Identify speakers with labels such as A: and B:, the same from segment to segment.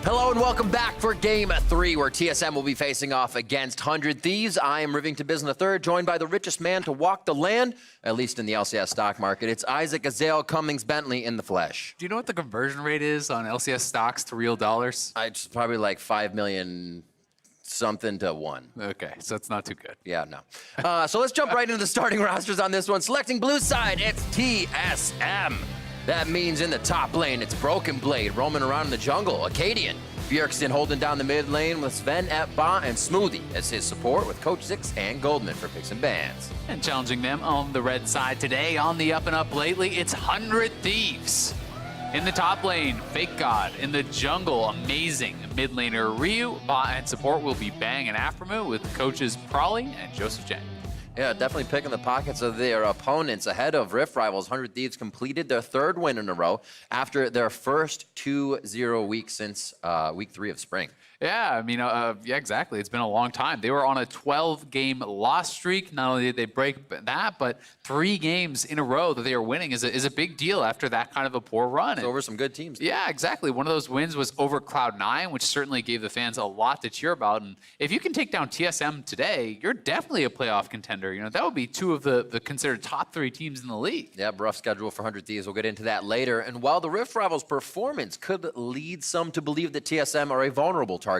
A: Hello and welcome back for Game 3, where TSM will be facing off against 100 Thieves. I am Rivington Business III, joined by the richest man to walk the land, at least in the LCS stock market. It's Isaac Azale Cummings Bentley in the flesh.
B: Do you know what the conversion rate is on LCS stocks to real dollars?
A: It's probably like 5 million something to 1.
B: Okay, so it's not too good.
A: Yeah, no. So let's jump right into the starting rosters on this one. Selecting blue side, it's TSM. That means in the top lane, it's Broken Blade roaming around in the jungle. Acadian, Bjergsen holding down the mid lane with Sven at bot and Smoothie as his support with Coach Six and Goldman for picks and bans.
B: And challenging them on the red side today on the up and up lately, it's 100 Thieves. In the top lane, Fake God. In the jungle, amazing mid laner Ryu. Bot and support will be Bang and Aftermoo with coaches Prawley and Joseph Jang.
A: Yeah, definitely picking the pockets of their opponents ahead of Rift Rivals. 100 Thieves completed their 3rd win in a row after their first 2-0 week since week 3 of spring.
B: Yeah, I mean, yeah, exactly. It's been a long time. They were on a 12-game loss streak. Not only did they break that, but 3 games in a row that they are winning is a big deal after that kind of a poor run.
A: It's over some good teams.
B: Yeah, exactly. One of those wins was over Cloud9, which certainly gave the fans a lot to cheer about. And if you can take down TSM today, you're definitely a playoff contender. You know, that would be 2 of the considered top 3 teams in the league.
A: Yeah, rough schedule for 100 Thieves. We'll get into that later. And while the Rift Rivals' performance could lead some to believe that TSM are a vulnerable target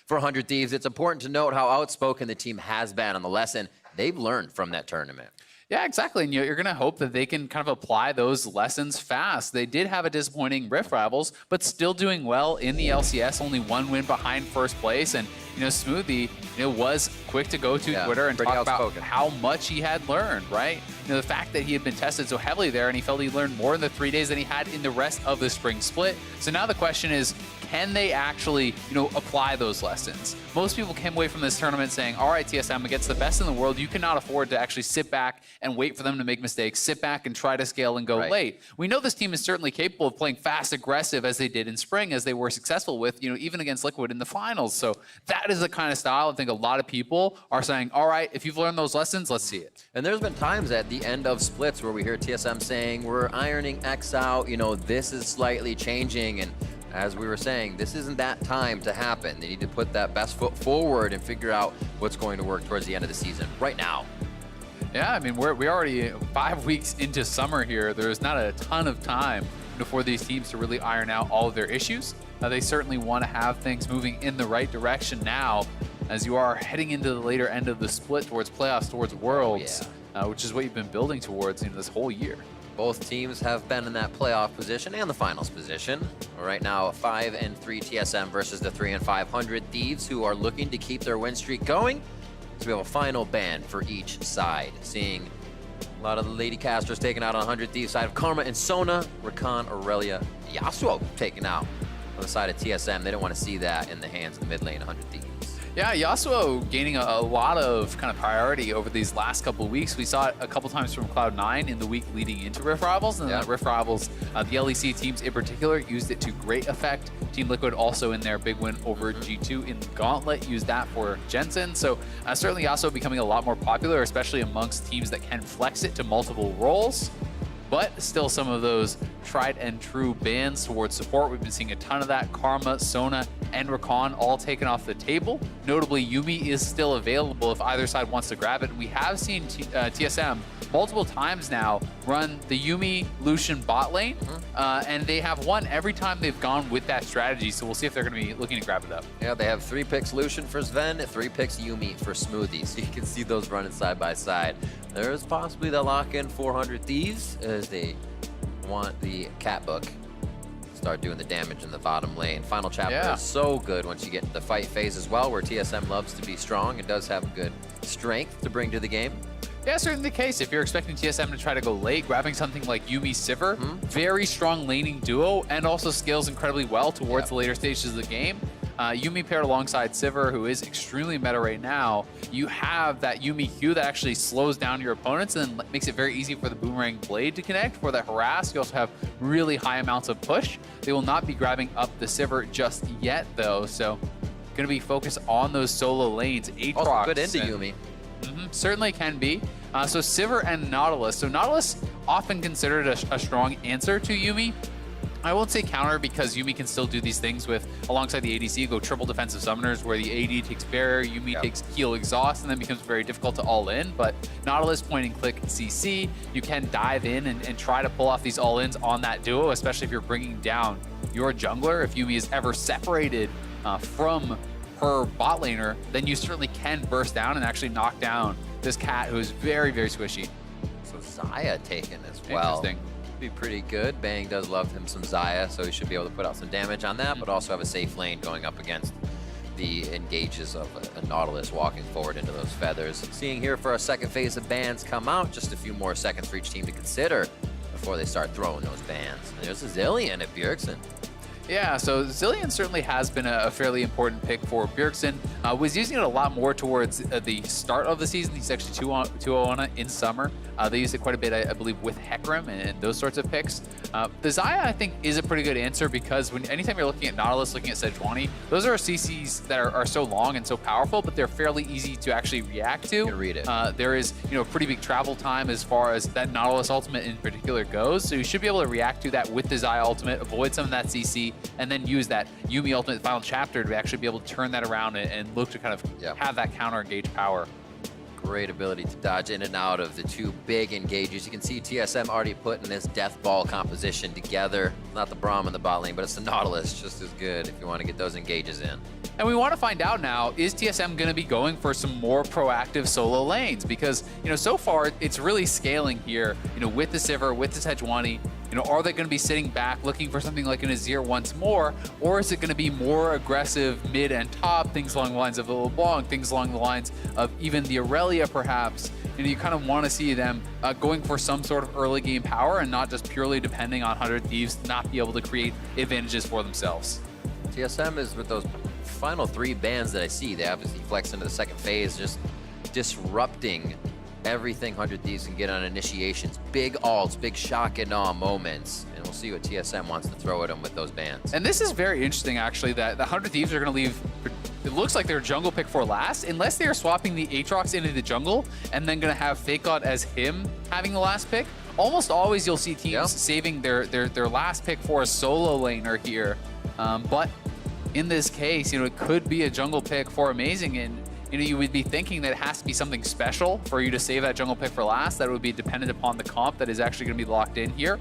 A: for 100 Thieves, it's important to note how outspoken the team has been on the lesson they've learned from that tournament.
B: Yeah, exactly. And you're going to hope that they can kind of apply those lessons fast. They did have a disappointing Rift Rivals, but still doing well in the LCS, only 1 win behind first place. And, you know, Smoothie, you know, was quick to go to Twitter and talk about how much he had learned, right? You know, the fact that he had been tested so heavily there and he felt he learned more in the 3 days than he had in the rest of the spring split. So now the question is, can they actually, you know, apply those lessons? Most people came away from this tournament saying, all right, TSM against the best in the world, you cannot afford to actually sit back and wait for them to make mistakes, sit back and try to scale and go late. We know this team is certainly capable of playing fast, aggressive as they did in spring, as they were successful with, you know, even against Liquid in the finals. So that is the kind of style I think a lot of people are saying, all right, if you've learned those lessons, let's see it.
A: And there's been times at the end of splits where we hear TSM saying, we're ironing X out, you know, this is slightly changing. And as we were saying, this isn't that time to happen. They need to put that best foot forward and figure out what's going to work towards the end of the season right now.
B: Yeah, I mean, we're already 5 weeks into summer here. There's not a ton of time for these teams to really iron out all of their issues. They certainly want to have things moving in the right direction now, as you are heading into the later end of the split towards playoffs, towards Worlds, which is what you've been building towards, you know, this whole year.
A: Both teams have been in that playoff position and the finals position. Right now, 5-3 TSM versus the 3-5 100 Thieves, who are looking to keep their win streak going. So we have a final ban for each side, seeing a lot of the Lady Casters taken out on 100 Thieves side of Karma and Sona, Rakan, Aurelia, Yasuo taken out on the side of TSM. They don't want to see that in the hands of the mid lane 100 Thieves.
B: Yeah, Yasuo gaining a lot of kind of priority over these last couple of weeks. We saw it a couple times from Cloud9 in the week leading into Rift Rivals, and then Rift Rivals, the LEC teams in particular, used it to great effect. Team Liquid also in their big win over G2 in the Gauntlet used that for Jensen. So certainly Yasuo becoming a lot more popular, especially amongst teams that can flex it to multiple roles. But still some of those tried and true bans towards support. We've been seeing a ton of that. Karma, Sona, and Rakan all taken off the table. Notably, Yuumi is still available if either side wants to grab it. And we have seen TSM multiple times now run the Yuumi Lucian bot lane, and they have won every time they've gone with that strategy. So we'll see if they're going to be looking to grab it up.
A: Yeah, they have 3 picks Lucian for Sven, 3 picks Yuumi for Smoothie. So you can see those running side by side. There's possibly the lock-in 400 Thieves as they want the cat book start doing the damage in the bottom lane. Final chapter is so good once you get to the fight phase as well, where TSM loves to be strong and does have good strength to bring to the game.
B: Yeah, certainly the case. If you're expecting TSM to try to go late, grabbing something like Yuumi Sivir, very strong laning duo, and also scales incredibly well towards the later stages of the game. Yuumi paired alongside Sivir, who is extremely meta right now. You have that Yuumi Q that actually slows down your opponents and then makes it very easy for the Boomerang Blade to connect. For that harass, you also have really high amounts of push. They will not be grabbing up the Sivir just yet, though, so going to be focused on those solo lanes. Aatrox.
A: Also good into Yuumi.
B: Certainly can be. So Sivir and Nautilus. So Nautilus often considered a strong answer to Yuumi. I won't say counter because Yuumi can still do these things with, alongside the ADC, go triple defensive summoners where the AD takes barrier, Yuumi takes heal exhaust, and then becomes very difficult to all in. But Nautilus point and click CC, you can dive in and try to pull off these all ins on that duo, especially if you're bringing down your jungler. If Yuumi is ever separated from her bot laner, then you certainly can burst down and actually knock down this cat who is very, very squishy.
A: So Xayah taken as well.
B: Interesting.
A: Be pretty good. Bang does love him some Xayah, so he should be able to put out some damage on that, but also have a safe lane going up against the engages of a Nautilus walking forward into those feathers. Seeing here for our second phase of bans come out, just a few more seconds for each team to consider before they start throwing those bans. And there's a Zilean at Bjergsen.
B: Yeah, so Zilean certainly has been a fairly important pick for Bjergsen. Was using it a lot more towards the start of the season. He's actually 2-0 on it in summer. They used it quite a bit, I believe, with Hecarim and those sorts of picks. The Xayah, I think, is a pretty good answer because anytime you're looking at Nautilus, looking at Sejuani, those are CCs that are so long and so powerful, but they're fairly easy to actually react to.
A: You can read it.
B: There is, pretty big travel time as far as that Nautilus ultimate in particular goes, so you should be able to react to that with the Xayah ultimate, avoid some of that CC, and then use that Yuumi ultimate final chapter to actually be able to turn that around and look to kind of have that counter engage power.
A: Great ability to dodge in and out of the two big engages. You can see TSM already putting this death ball composition together. Not the Braum in the bot lane, but it's the Nautilus just as good if you want to get those engages in.
B: And we want to find out now, is TSM going to be going for some more proactive solo lanes? Because, so far it's really scaling here, with the Sivir, with the Sejuani. Are they going to be sitting back looking for something like an Azir once more? Or is it going to be more aggressive mid and top, things along the lines of the LeBlanc, things along the lines of even the Aurelia perhaps? You kind of want to see them going for some sort of early game power and not just purely depending on 100 Thieves to not be able to create advantages for themselves.
A: TSM is with those final 3 bans that I see. They obviously flex into the second phase, just disrupting everything 100 Thieves can get on initiations. Big ults, big shock and awe moments. And we'll see what TSM wants to throw at them with those bans.
B: And this is very interesting, actually, that the 100 Thieves are going to leave, it looks like their jungle pick for last, unless they are swapping the Aatrox into the jungle and then going to have Fake God as him having the last pick. Almost always you'll see teams saving their last pick for a solo laner here. But in this case, it could be a jungle pick for Amazing, and you would be thinking that it has to be something special for you to save that jungle pick for last. That would be dependent upon the comp that is actually going to be locked in here.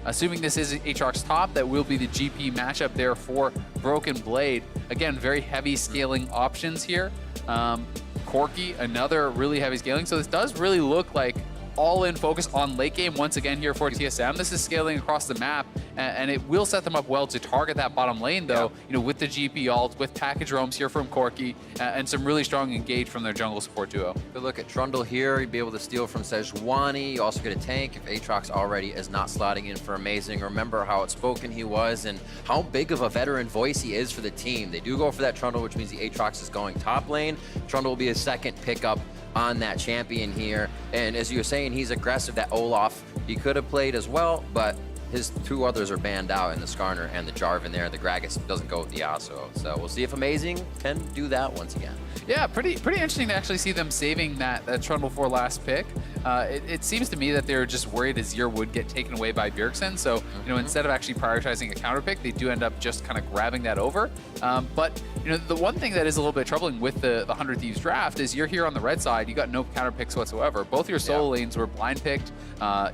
B: Assuming this is Aatrox top, that will be the GP matchup there for Broken Blade. Again, very heavy scaling options here. Corki, another really heavy scaling. So this does really look like all-in focus on late game once again here for TSM. This is scaling across the map, and it will set them up well to target that bottom lane, though, with the GP ult, with package roams here from Corki, and some really strong engage from their jungle support duo.
A: Good look at Trundle here. You'd be able to steal from Sejuani. You also get a tank if Aatrox already is not slotting in for Amazing. Remember how outspoken he was and how big of a veteran voice he is for the team. They do go for that Trundle, which means the Aatrox is going top lane. Trundle will be a second pickup on that champion here. And as you were saying, he's aggressive. That Olaf, he could have played as well, but his 2 others are banned out in the Skarner and the Jarvan there. The Gragas doesn't go with the Yasuo. So we'll see if Amazing can do that once again.
B: Yeah, pretty interesting to actually see them saving that Trundle for last pick. It seems to me that they're just worried Azir would get taken away by Bjergsen. So, instead of actually prioritizing a counter pick, they do end up just kind of grabbing that over. But, the one thing that is a little bit troubling with the 100 Thieves draft is you're here on the red side, you got no counter picks whatsoever. Both your solo lanes were blind picked.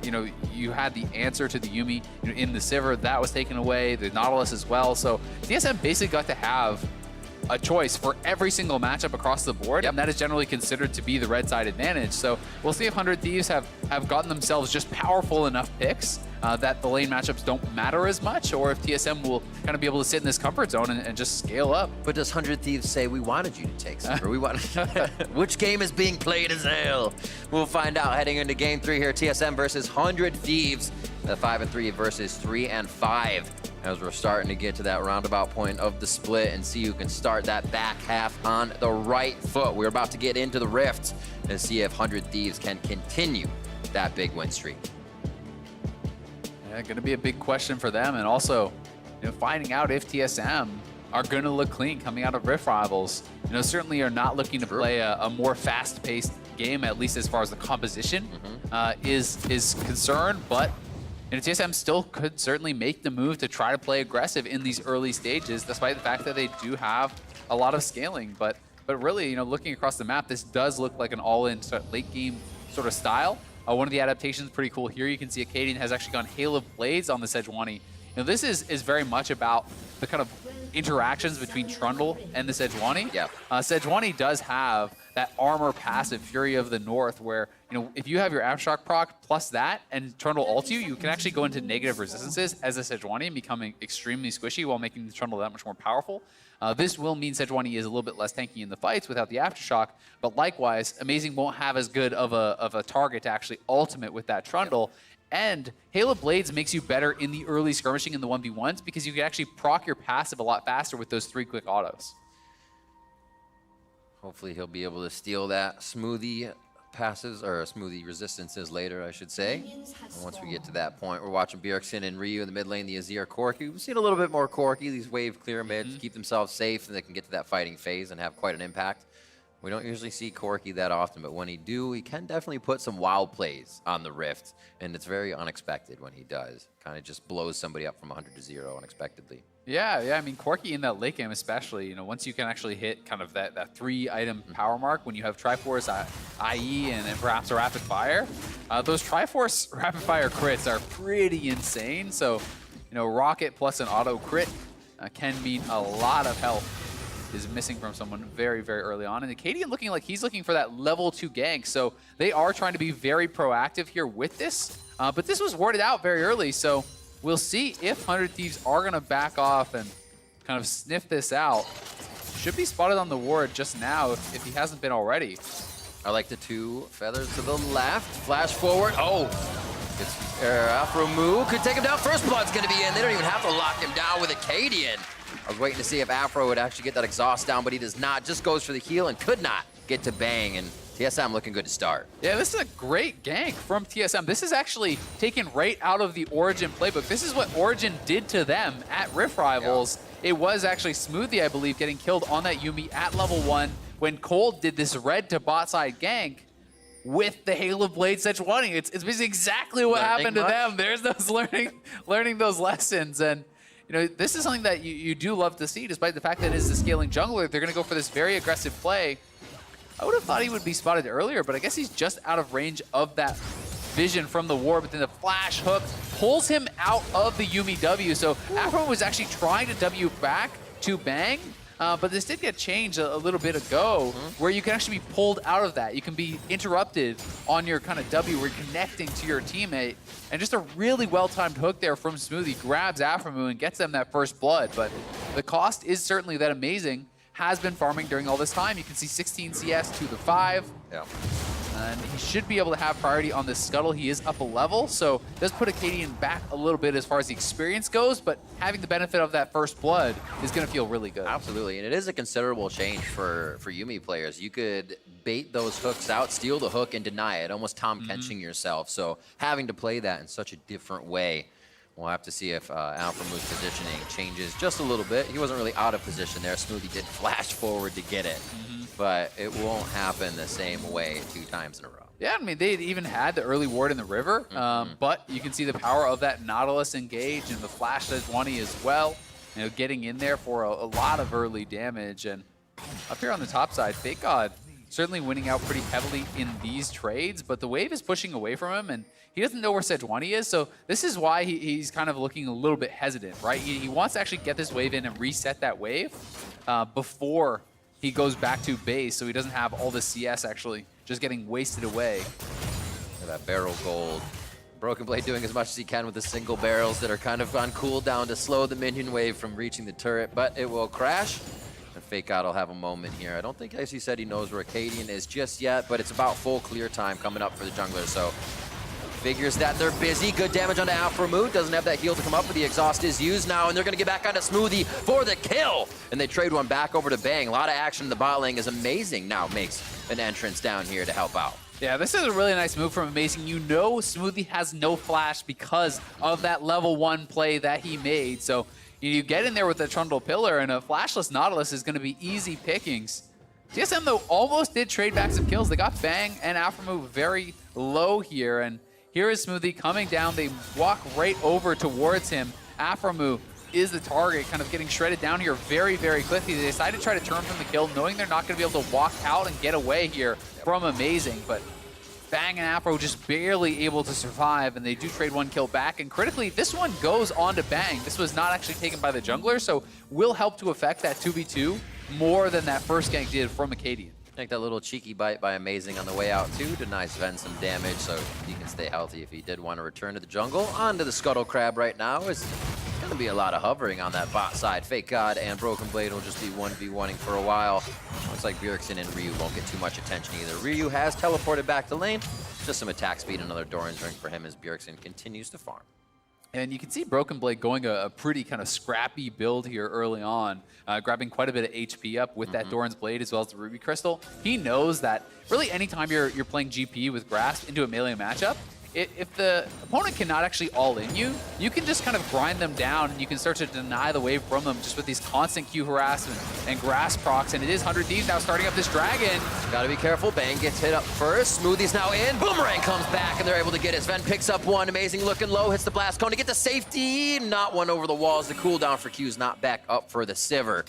B: You had the answer to the Yuumi in the Sivir, that was taken away, the Nautilus as well. So TSM basically got to have a choice for every single matchup across the board, and that is generally considered to be the red side advantage. So we'll see if 100 Thieves have gotten themselves just powerful enough picks that the lane matchups don't matter as much, or if TSM will kind of be able to sit in this comfort zone and just scale up.
A: But does 100 Thieves say, we wanted you to take Sivir? We wanted Which game is being played as hell? We'll find out heading into game 3 here. TSM versus 100 Thieves. 5-3 versus 3-5. As we're starting to get to that roundabout point of the split and see who can start that back half on the right foot. We're about to get into the rift and see if 100 Thieves can continue that big win streak.
B: Yeah, going to be a big question for them, and also, finding out if TSM are going to look clean coming out of Rift Rivals. Certainly are not looking to play a more fast-paced game, at least as far as the composition is concerned, but TSM still could certainly make the move to try to play aggressive in these early stages, despite the fact that they do have a lot of scaling. But really, looking across the map, this does look like an all-in late game sort of style. One of the adaptations pretty cool here. You can see Acadian has actually gone Hail of Blades on the Sejuani. This is very much about the kind of interactions between Trundle and the Sejuani.
A: Yeah.
B: Sejuani does have that armor passive, Fury of the North, where if you have your Aftershock proc plus that and Trundle ult you can actually go into negative resistances as a Sejuani and becoming extremely squishy while making the Trundle that much more powerful. This will mean Sejuani is a little bit less tanky in the fights without the Aftershock, but likewise, Amazing won't have as good of a target to actually ultimate with that Trundle. And Hail of Blades makes you better in the early skirmishing in the 1v1s because you can actually proc your passive a lot faster with those 3 quick autos.
A: Hopefully he'll be able to steal that Smoothie passes, or Smoothie resistances later, I should say. And once we get to that point, we're watching Bjergsen and Ryu in the mid lane, the Azir Corki. We've seen a little bit more Corki, these wave clear mids, keep themselves safe, and they can get to that fighting phase and have quite an impact. We don't usually see Corki that often, but when he do, he can definitely put some wild plays on the Rift, and it's very unexpected when he does. Kind of just blows somebody up from 100 to 0 unexpectedly.
B: Yeah, I mean, Corki in that late game especially, once you can actually hit kind of that 3-item power mark when you have Triforce, IE, and then perhaps a Rapid Fire, those Triforce Rapid Fire crits are pretty insane. So, Rocket plus an auto crit can mean a lot of health is missing from someone very, very early on. And Acadian looking like he's looking for that level 2 gank. So they are trying to be very proactive here with this. But this was warded out very early. So we'll see if 100 Thieves are going to back off and kind of sniff this out. Should be spotted on the ward just now if he hasn't been already.
A: I like the 2 feathers to the left. Flash forward. Oh, it's Afro Moo. Could take him down. First Blood's going to be in. They don't even have to lock him down with Acadian. I was waiting to see if Afro would actually get that exhaust down, but he does not. Just goes for the heal and could not get to bang. And TSM looking good to start. Yeah,
B: this is a great gank from TSM. This is actually taken right out of the Origin playbook. This is what Origin did to them at Rift Rivals. Yeah. It was actually Smoothie, I believe, getting killed on that Yuumi at level 1 when Cold did this red to bot side gank with the Hail of Blade Sejuani. It's basically exactly what happened to them. There's those learning those lessons. And this is something that you do love to see, despite the fact that it is the scaling jungler. They're going to go for this very aggressive play. I would have thought he would be spotted earlier, but I guess he's just out of range of that vision from the ward. But then the flash hook pulls him out of the Yuumi W. So Afro was actually trying to W back to bang, but this did get changed a little bit ago, where you can actually be pulled out of that. You can be interrupted on your kind of W where you're connecting to your teammate. And just a really well-timed hook there from Smoothie grabs Aframu and gets them that first blood. But the cost is certainly that Amazing has been farming during all this time. You can see 16 CS to the 5.
A: Yeah.
B: And he should be able to have priority on this Scuttle. He is up a level, so it does put Acadian back a little bit as far as the experience goes, but having the benefit of that first blood is going to feel really good.
A: Absolutely, and it is a considerable change for Yuumi players. You could bait those hooks out, steal the hook, and deny it, almost Tom Kenching yourself. So having to play that in such a different way, we'll have to see if Alphamu's positioning changes just a little bit. He wasn't really out of position there. Smoothie did flash forward to get it, but it won't happen the same way 2 times in a row.
B: Yeah, I mean, they even had the early ward in the river, but you can see the power of that Nautilus engage and the flash Sejuani as well, getting in there for a lot of early damage. And up here on the top side, Fake God certainly winning out pretty heavily in these trades, but the wave is pushing away from him, and he doesn't know where Sejuani is, so this is why he's kind of looking a little bit hesitant, right? He wants to actually get this wave in and reset that wave before he goes back to base, so he doesn't have all the CS actually just getting wasted away.
A: Look at that barrel gold. Broken Blade doing as much as he can with the single barrels that are kind of on cooldown to slow the minion wave from reaching the turret, but it will crash. And Fake God will have a moment here. I don't think, as he said, he knows where Acadian is just yet, but it's about full clear time coming up for the jungler, so figures that they're busy. Good damage onto Alphamu. Doesn't have that heal to come up, but the exhaust is used now, and they're going to get back onto Smoothie for the kill. And they trade one back over to Bang. A lot of action in the bot lane is Amazing now makes an entrance down here to help out.
B: Yeah, this is a really nice move from Amazing. Smoothie has no flash because of that level 1 play that he made. So you get in there with the Trundle Pillar, and a flashless Nautilus is going to be easy pickings. TSM, though, almost did trade back some kills. They got Bang and Alphamu very low here, and Here is Smoothie coming down. They walk right over towards him. Aframu is the target, kind of getting shredded down here very, very quickly. They decide to try to turn from the kill, knowing they're not going to be able to walk out and get away here from Amazing. But Bang and Afro just barely able to survive, and they do trade one kill back. And critically, this one goes on to Bang. This was not actually taken by the jungler, so will help to affect that 2v2 more than that first gank did from Acadian.
A: I think that little cheeky bite by Amazing on the way out too denies Ven some damage, so he can stay healthy if he did want to return to the jungle. Onto the Scuttle Crab right now. It's going to be a lot of hovering on that bot side. Fake God and Broken Blade will just be 1v1ing for a while. Looks like Bjergsen and Ryu won't get too much attention either. Ryu has teleported back to lane. Just some attack speed, another Doran drink for him as Bjergsen continues to farm.
B: And you can see Broken Blade going a pretty kind of scrappy build here early on, grabbing quite a bit of HP up with that Doran's Blade as well as the Ruby Crystal. He knows that really anytime you're playing GP with Grasp into a melee matchup, if the opponent cannot actually all-in you, you can just kind of grind them down and you can start to deny the wave from them just with these constant Q harassment and Grasp procs. And it is 100 Thieves now starting up this Dragon.
A: Gotta be careful. Bang gets hit up first. Smoothie's now in. Boomerang comes back and they're able to get it. Sven picks up one. Amazing looking low. Hits the blast cone to get the safety. Not one over the walls. The cooldown for Q's not back up for the Sivir.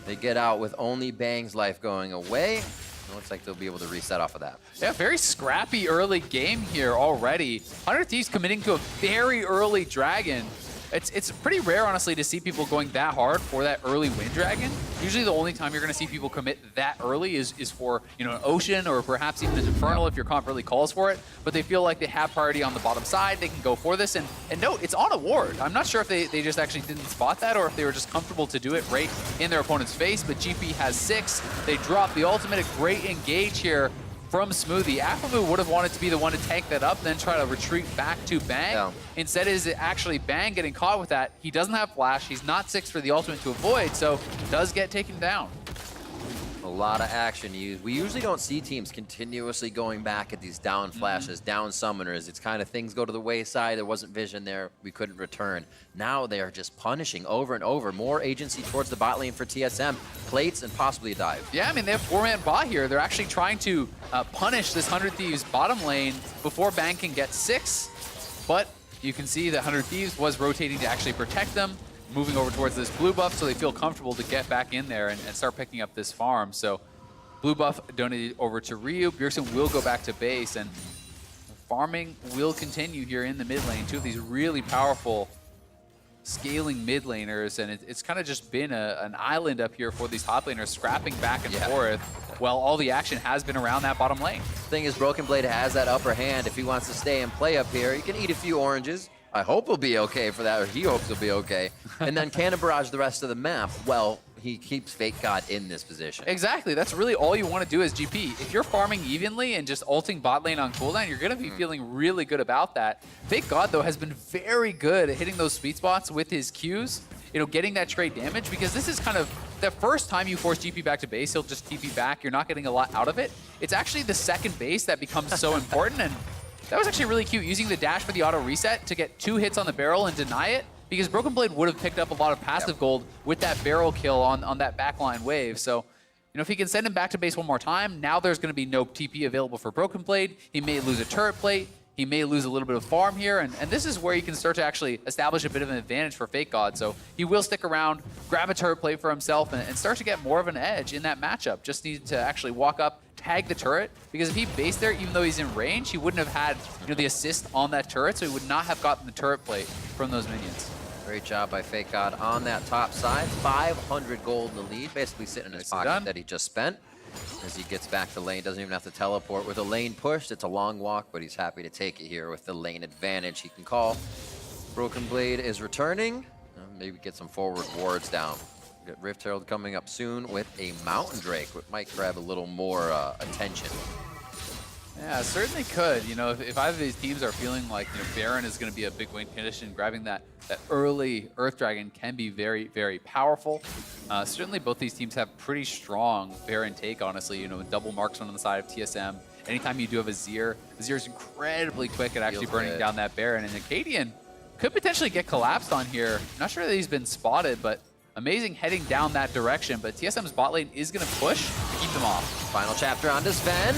A: They get out with only Bang's life going away. It looks like they'll be able to reset off of that.
B: Yeah, very scrappy early game here already. 100 Thieves committing to a very early Dragon. It's pretty rare, honestly, to see people going that hard for that early win Dragon. Usually the only time you're going to see people commit that early is for, you know, an Ocean or perhaps even an Infernal if your comp really calls for it. But they feel like they have priority on the bottom side. They can go for this. And note, it's on a ward. I'm not sure if they just actually didn't spot that or if they were just comfortable to do it right in their opponent's face. But GP has 6. They drop the ultimate. A great engage here from Smoothie. Aframu would have wanted to be the one to tank that up, then try to retreat back to Bang.
A: Yeah.
B: Instead, it is actually Bang getting caught with that. He doesn't have flash. He's not 6 for the ultimate to avoid, so does get taken down.
A: A lot of action used. We usually don't see teams continuously going back at these down flashes, down summoners. It's kind of things go to the wayside. There wasn't vision there. We couldn't return. Now they are just punishing over and over. More agency towards the bot lane for TSM. Plates and possibly a dive.
B: Yeah, I mean, they have 4-man bot here. They're actually trying to punish this 100 Thieves bottom lane before Bang can get 6. But you can see that 100 Thieves was rotating to actually protect them, moving over towards this blue buff so they feel comfortable to get back in there and start picking up this farm. So blue buff donated over to Ryu. Bjergsen will go back to base, and farming will continue here in the mid lane. Two of these really powerful scaling mid laners, and it's kind of just been an island up here for these top laners, scrapping back and forth, while all the action has been around that bottom lane.
A: Thing is, Broken Blade has that upper hand. If he wants to stay and play up here, he can eat a few oranges. I hope he'll be okay for that, or he hopes he'll be okay. And then cannon barrage the rest of the map. Well, he keeps Fake God in this position.
B: Exactly. That's really all you want to do as GP. If you're farming evenly and just ulting bot lane on cooldown, you're going to be feeling really good about that. Fake God, though, has been very good at hitting those sweet spots with his Qs, you know, getting that trade damage, because this is kind of the first time you force GP back to base, he'll just TP back. You're not getting a lot out of it. It's actually the second base that becomes so important, and that was actually really cute, using the dash for the auto reset to get 2 hits on the barrel and deny it, because Broken Blade would have picked up a lot of passive gold with that barrel kill on that backline wave. So, you know, if he can send him back to base one more time, now there's going to be no TP available for Broken Blade. He may lose a turret plate. He may lose a little bit of farm here, and this is where you can start to actually establish a bit of an advantage for Fake God. So he will stick around, grab a turret plate for himself, and start to get more of an edge in that matchup. Just needed to actually walk up, tag the turret, because if he based there, even though he's in range, he wouldn't have had, you know, the assist on that turret, so he would not have gotten the turret plate from those minions.
A: Great job by Fake God on that top side. 500 gold in the lead, basically sitting in his pocket that he just spent. As he gets back to lane, doesn't even have to teleport. With a lane push, it's a long walk, but he's happy to take it here with the lane advantage he can call. Broken Blade is returning. Maybe get some forward wards down. Got Rift Herald coming up soon with a Mountain Drake, which might grab a little more attention.
B: Yeah, certainly could. You know, if either of these teams are feeling like, you know, Baron is going to be a big win condition, grabbing that early Earth Dragon can be very, very powerful. Certainly both these teams have pretty strong Baron take, honestly. You know, double marksman on the side of TSM. Anytime you do have a Azir is incredibly quick at actually burning down that Baron. And Acadian could potentially get collapsed on here. Not sure that he's been spotted, but Amazing heading down that direction. But TSM's bot lane is going to push to keep them off.
A: Final chapter on to Sven.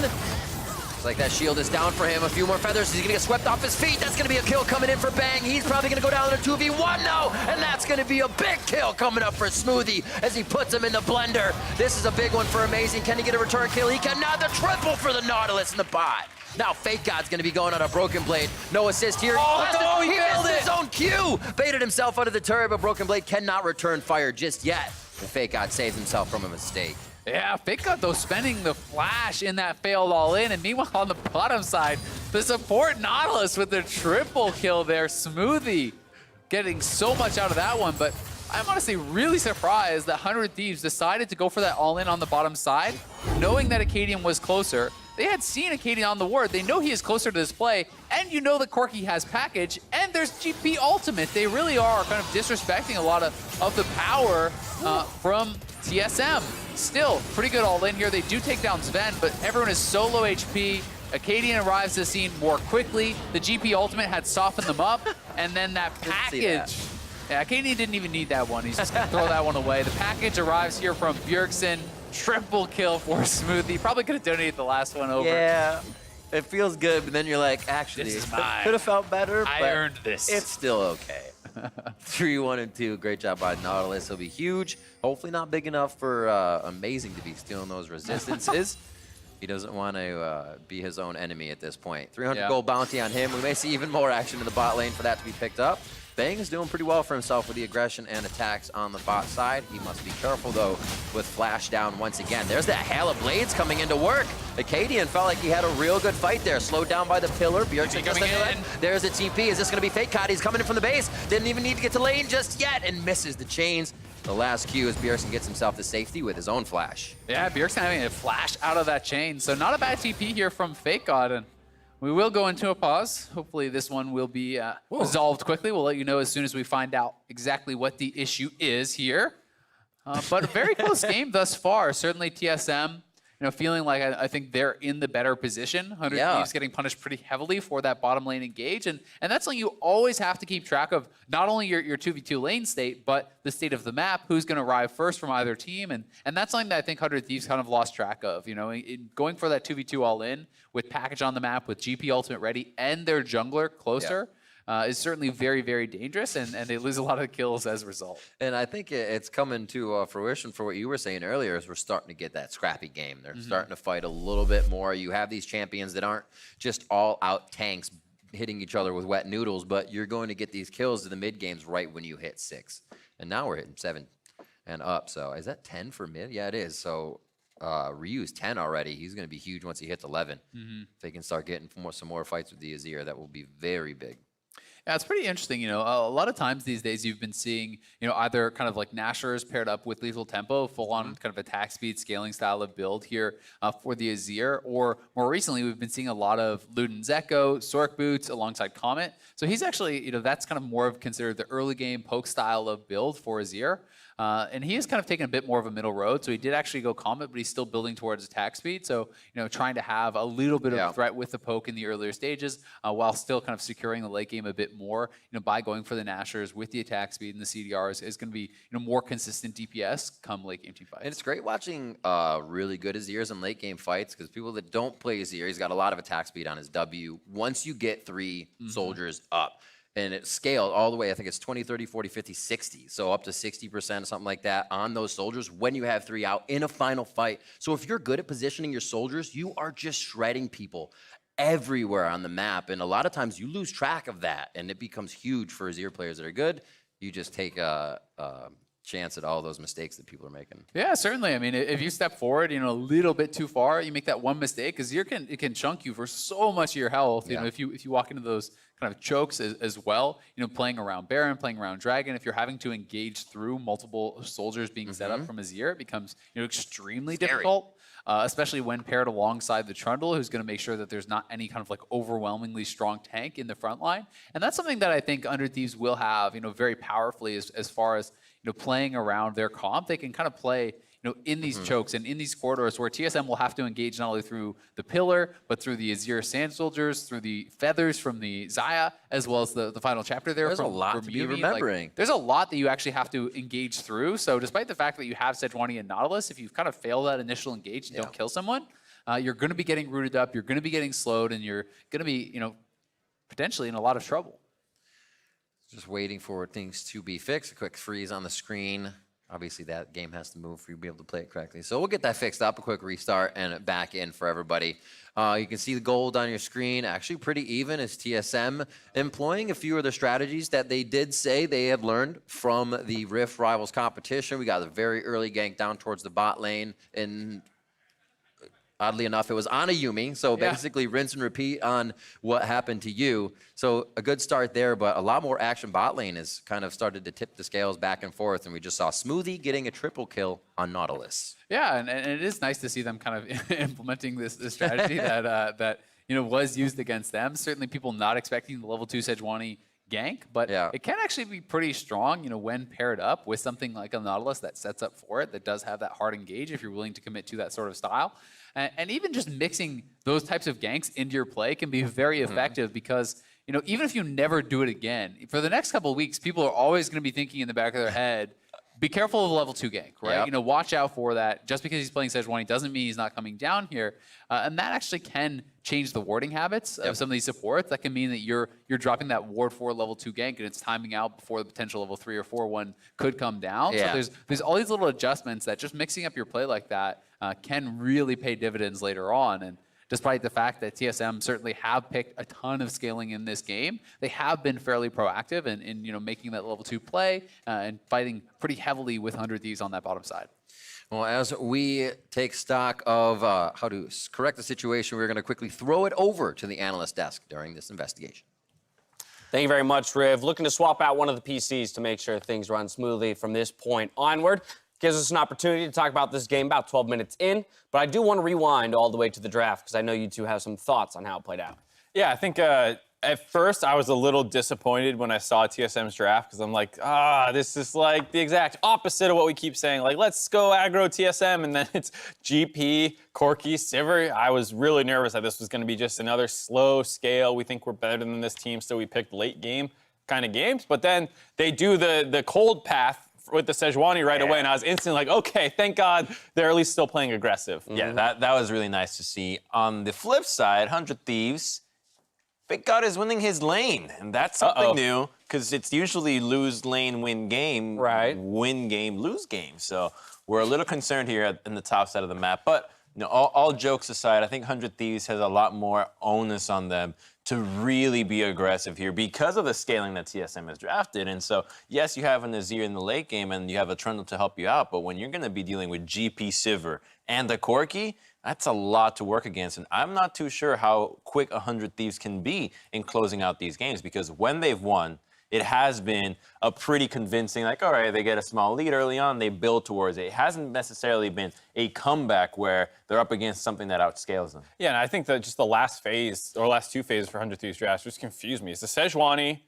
A: Looks like that shield is down for him. A few more feathers. He's gonna get swept off his feet. That's gonna be a kill coming in for Bang. He's probably gonna go down in a 2v1 now, and that's gonna be a big kill coming up for Smoothie as he puts him in the blender. This is a big one for Amazing. Can he get a return kill? He cannot. The triple for the Nautilus in the bot. Now Fake God's gonna be going on a Broken Blade. No assist here.
B: Oh, no, he
A: missed
B: failed it.
A: his own Q. Baited himself under the turret, but Broken Blade cannot return fire just yet. And Fake God saves himself from a mistake.
B: Yeah, Fake God, though, spending the flash in that failed all-in, and meanwhile on the bottom side, the support Nautilus with the triple kill there. Smoothie getting so much out of that one, but I'm honestly really surprised that 100 Thieves decided to go for that all-in on the bottom side, knowing that Acadian was closer. They had seen Acadian on the ward. They know he is closer to this play, and you know that Corki has package, and there's GP ultimate. They really are kind of disrespecting a lot of the power from TSM. Still, pretty good all in here. They do take down Sven, but everyone is so low HP. Acadian arrives to the scene more quickly. The GP ultimate had softened them up, and then that package. Yeah, Acadian didn't even need that one. He's just gonna throw that one away. The package arrives here from Bjergsen. Triple kill for Smoothie. Probably could have donated the last one over.
A: Yeah, it feels good, but then you're like, actually,
B: This is
A: it
B: mine.
A: could have felt better.
B: I
A: but
B: earned this.
A: It's still okay. 3-1-2. Great job by Nautilus. He'll be huge. Hopefully not big enough for Amazing to be stealing those resistances. He doesn't want to be his own enemy at this point. 300 gold bounty on him. We may see even more action in the bot lane for that to be picked up. Bang is doing pretty well for himself with the aggression and attacks on the bot side. He must be careful, though, with flash down once again. There's that hail of blades coming into work. Acadian felt like he had a real good fight there. Slowed down by the pillar. Bjergsen just in. There's a TP. Is this going to be Fake God? He's coming in from the base. Didn't even need to get to lane just yet and misses the chains. The last Q as Bjergsen gets himself to safety with his own flash.
B: Yeah, Bjergsen having a flash out of that chain. So not a bad TP here from Fake God. And we will go into a pause. Hopefully this one will be resolved quickly. We'll let you know as soon as we find out exactly what the issue is here. But a very close game thus far. Certainly TSM, feeling like I think they're in the better position. 100 Thieves getting punished pretty heavily for that bottom lane engage. And that's something you always have to keep track of, not only your 2v2 lane state, but the state of the map, who's going to arrive first from either team. And that's something that I think 100 Thieves kind of lost track of. Going for that 2v2 all in with package on the map, with GP ultimate ready, and their jungler closer. Is certainly very, very dangerous, and they lose a lot of kills as a result.
A: And I think it's coming to fruition for what you were saying earlier, is we're starting to get that scrappy game. They're starting to fight a little bit more. You have these champions that aren't just all-out tanks hitting each other with wet noodles, but you're going to get these kills to the mid games right when you hit 6. And now we're hitting 7 and up. So is that 10 for mid? Yeah, it is. So Ryu's 10 already. He's going to be huge once he hits 11. If they can start getting some more fights with the Azir, that will be very big.
B: Yeah, it's pretty interesting. A lot of times these days you've been seeing, either kind of like Nashers paired up with Lethal Tempo, full-on kind of attack speed, scaling style of build here for the Azir. Or more recently, we've been seeing a lot of Luden's Echo, Sork Boots alongside Comet. So he's actually, that's kind of more of considered the early game poke style of build for Azir. And he has kind of taken a bit more of a middle road. So he did actually go Comet, but he's still building towards attack speed. So, trying to have a little bit of a threat with the poke in the earlier stages, while still kind of securing the late game a bit more, by going for the Nashers with the attack speed and the CDRs is going to be, more consistent DPS come late game team fights.
A: And it's great watching really good Azirs in late game fights, because people that don't play Azir, he's got a lot of attack speed on his W. Once you get 3 soldiers up, and it's scaled all the way, I think it's 20, 30, 40, 50, 60. So up to 60%, something like that, on those soldiers when you have 3 out in a final fight. So if you're good at positioning your soldiers, you are just shredding people everywhere on the map. And a lot of times you lose track of that, and it becomes huge for Azir players that are good. You just take a chance at all those mistakes that people are making.
B: Yeah, certainly. I mean, if you step forward, a little bit too far, you make that one mistake, because it can chunk you for so much of your health. If you walk into those kind of chokes as well, playing around Baron, playing around Dragon, if you're having to engage through multiple soldiers being set up from Azir, it becomes extremely difficult. Especially when paired alongside the Trundle, who's going to make sure that there's not any kind of like overwhelmingly strong tank in the front line. And that's something that I think Under Thieves will have, very powerfully as far as, playing around their comp. They can kind of play, in these chokes and in these corridors where TSM will have to engage not only through the pillar, but through the Azir Sand Soldiers, through the feathers from the Xayah, as well as the final chapter there.
A: There's a lot to be remembering.
B: Like, there's a lot that you actually have to engage through. So despite the fact that you have Sejuani and Nautilus, if you've kind of failed that initial engage and don't kill someone, you're going to be getting rooted up, you're going to be getting slowed, and you're going to be, potentially in a lot of trouble.
A: Just waiting for things to be fixed. A quick freeze on the screen. Obviously, that game has to move for you to be able to play it correctly. So we'll get that fixed up, a quick restart, and back in for everybody. You can see the gold on your screen. Actually pretty even as TSM employing a few of the strategies that they did say they had learned from the Rift Rivals competition. We got a very early gank down towards the bot lane, and oddly enough, it was on a Yumi, so basically rinse and repeat on what happened to you. So a good start there, but a lot more action bot lane has kind of started to tip the scales back and forth, and we just saw Smoothie getting a triple kill on Nautilus.
B: Yeah, and it is nice to see them kind of implementing this strategy that was used against them. Certainly people not expecting the level 2 Sejuani gank, but it can actually be pretty strong, when paired up with something like a Nautilus that sets up for it, that does have that hard engage if you're willing to commit to that sort of style. And even just mixing those types of ganks into your play can be very effective because, even if you never do it again, for the next couple of weeks, people are always going to be thinking in the back of their head, be careful of a level 2 gank, right?
A: Yep.
B: Watch out for that. Just because he's playing Sejuani doesn't mean he's not coming down here. And that actually can change the warding habits of some of these supports. That can mean that you're dropping that ward 4 level 2 gank and it's timing out before the potential level 3 or 4 one could come down. So there's all these little adjustments that just mixing up your play like that can really pay dividends later on. And despite the fact that TSM certainly have picked a ton of scaling in this game, they have been fairly proactive in making that level 2 play and fighting pretty heavily with 100 Thieves on that bottom side.
A: Well, as we take stock of how to correct the situation, we're going to quickly throw it over to the analyst desk during this investigation.
C: Thank you very much, Riv. Looking to swap out one of the PCs to make sure things run smoothly from this point onward. Gives us an opportunity to talk about this game about 12 minutes in, but I do want to rewind all the way to the draft because I know you two have some thoughts on how it played out.
D: Yeah, I think at first I was a little disappointed when I saw TSM's draft because I'm like, this is like the exact opposite of what we keep saying. Like, let's go aggro TSM, and then it's GP, Corki, Sivir. I was really nervous that this was going to be just another slow scale. We think we're better than this team, so we picked late game kind of games. But then they do the cold path with the Sejuani right away, and I was instantly like, okay, thank God they're at least still playing aggressive.
E: Yeah, that was really nice to see. On the flip side, 100 Thieves, thank God is winning his lane, and that's something new, because it's usually lose lane, win game, win game, lose game. So we're a little concerned here in the top side of the map, but all jokes aside, I think 100 Thieves has a lot more onus on them to really be aggressive here because of the scaling that TSM has drafted. And so, yes, you have an Azir in the late game and you have a Trundle to help you out, but when you're going to be dealing with GP Sivir and the Corki, that's a lot to work against. And I'm not too sure how quick 100 Thieves can be in closing out these games, because when they've won, it has been a pretty convincing, like, all right, they get a small lead early on, they build towards it. It hasn't necessarily been a comeback where they're up against something that outscales them.
D: Yeah, and I think that just the last phase, or last two phases for 100 Thieves drafts just confused me. It's the Sejuani,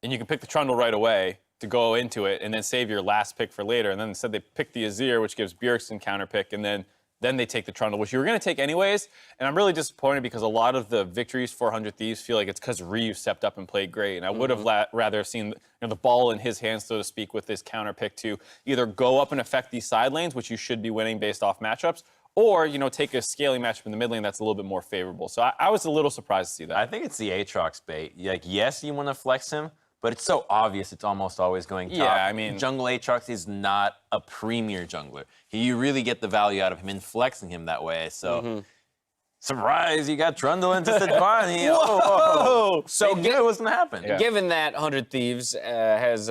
D: and you can pick the Trundle right away to go into it, and then save your last pick for later. And then instead they pick the Azir, which gives Bjergsen counter pick, and then they take the Trundle, which you were going to take anyways. And I'm really disappointed because a lot of the victories for 100 Thieves feel like it's because Ryu stepped up and played great. And I would have rather seen the ball in his hands, so to speak, with this counter pick to either go up and affect these side lanes, which you should be winning based off matchups, or take a scaling matchup in the mid lane that's a little bit more favorable. So I was a little surprised to see that.
E: I think it's the Aatrox bait. Like, yes, you want to flex him, but it's so obvious it's almost always going top.
D: Yeah, I mean,
E: jungle Aatrox is not a premier jungler. You really get the value out of him in flexing him that way. So, surprise, you got Trundle into Sejuani.
C: Whoa! So
E: they knew it was going to happen.
C: Yeah. Given that 100 Thieves has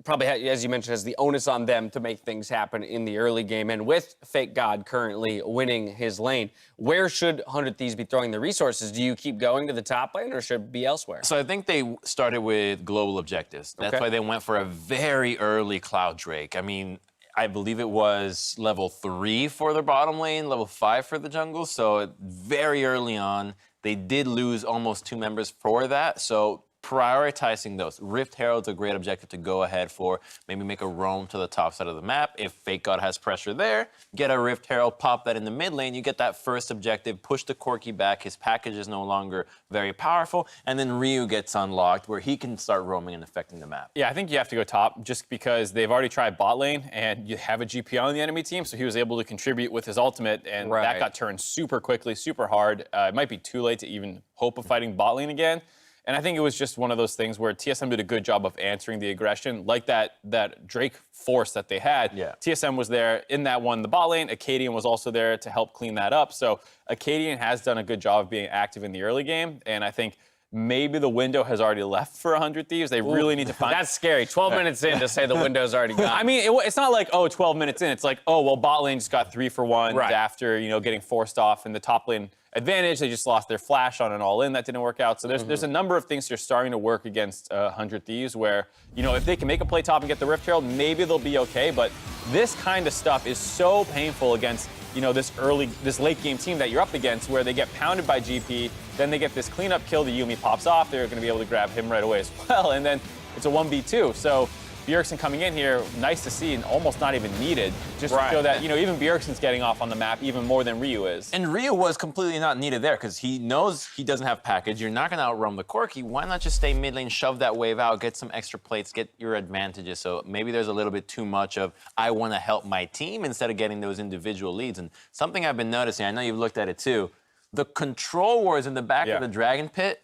C: probably, as you mentioned, has the onus on them to make things happen in the early game, and with Fake God currently winning his lane, where should 100 Thieves be throwing the resources? Do you keep going to the top lane, or should it be elsewhere?
E: So I think they started with global objectives. That's why they went for a very early Cloud Drake. I mean, I believe it was level 3 for their bottom lane, level 5 for the jungle. So very early on, they did lose almost 2 members for that. So prioritizing those. Rift Herald's a great objective to go ahead for. Maybe make a roam to the top side of the map. If Fake God has pressure there, get a Rift Herald, pop that in the mid lane. You get that first objective, push the Corki back. His package is no longer very powerful. And then Ryu gets unlocked where he can start roaming and affecting the map.
D: Yeah, I think you have to go top just because they've already tried bot lane and you have a GP on the enemy team, so he was able to contribute with his ultimate, and that got turned super quickly, super hard. It might be too late to even hope of fighting bot lane again. And I think it was just one of those things where TSM did a good job of answering the aggression, like that Drake force that they had.
E: Yeah.
D: TSM was there in that one, the bot lane. Acadian was also there to help clean that up. So Acadian has done a good job of being active in the early game, and I think maybe the window has already left for 100 Thieves. They really need to find...
C: That's scary. 12 minutes in to say the window's already gone.
D: I mean, it's not like, oh, 12 minutes in. It's like, oh, well, bot lane just got 3 for 1 after, getting forced off, and the top lane advantage. They just lost their flash on an all-in. That didn't work out. So there's a number of things that are starting to work against 100 Thieves where, if they can make a play top and get the Rift Herald, maybe they'll be okay. But this kind of stuff is so painful against, this late game team that you're up against where they get pounded by GP, then they get this cleanup kill, the Yuumi pops off, they're going to be able to grab him right away as well, and then it's a 1v2. So Bjergsen coming in here, nice to see, and almost not even needed, just to show that, even Bjergsen's getting off on the map even more than Ryu is.
E: And Ryu was completely not needed there because he knows he doesn't have package. You're not going to outrun the Corki. Why not just stay mid lane, shove that wave out, get some extra plates, get your advantages? So maybe there's a little bit too much of, I want to help my team instead of getting those individual leads. And something I've been noticing, I know you've looked at it too, the control wars in the back of the Dragon Pit,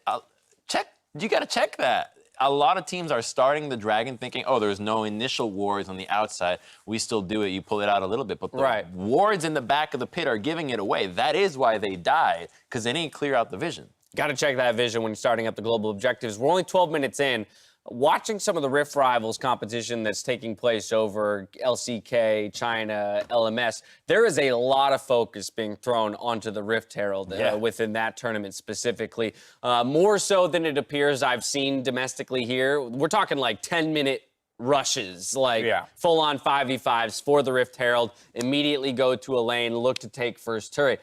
E: you got to check that. A lot of teams are starting the Dragon thinking, oh, there's no initial wards on the outside. We still do it. You pull it out a little bit. But the wards in the back of the pit are giving it away. That is why they died, because they didn't clear out the vision.
C: Got to check that vision when you're starting up the global objectives. We're only 12 minutes in. Watching some of the Rift Rivals competition that's taking place over LCK, China, LMS, there is a lot of focus being thrown onto the Rift Herald within that tournament specifically. More so than it appears I've seen domestically here. We're talking like 10-minute rushes, like full-on 5v5s for the Rift Herald, immediately go to a lane, look to take first turret.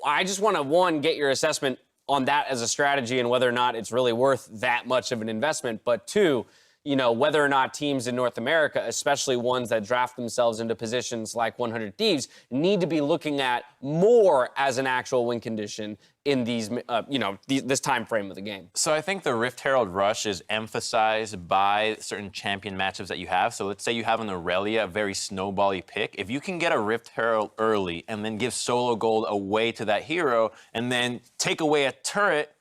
C: I just want to, one, get your assessment on that as a strategy and whether or not it's really worth that much of an investment. But two, whether or not teams in North America, especially ones that draft themselves into positions like 100 Thieves, need to be looking at more as an actual win condition in these, this time frame of the game.
E: So I think the Rift Herald rush is emphasized by certain champion matchups that you have. So let's say you have an Aurelia, a very snowbally pick. If you can get a Rift Herald early and then give solo gold away to that hero and then take away a turret,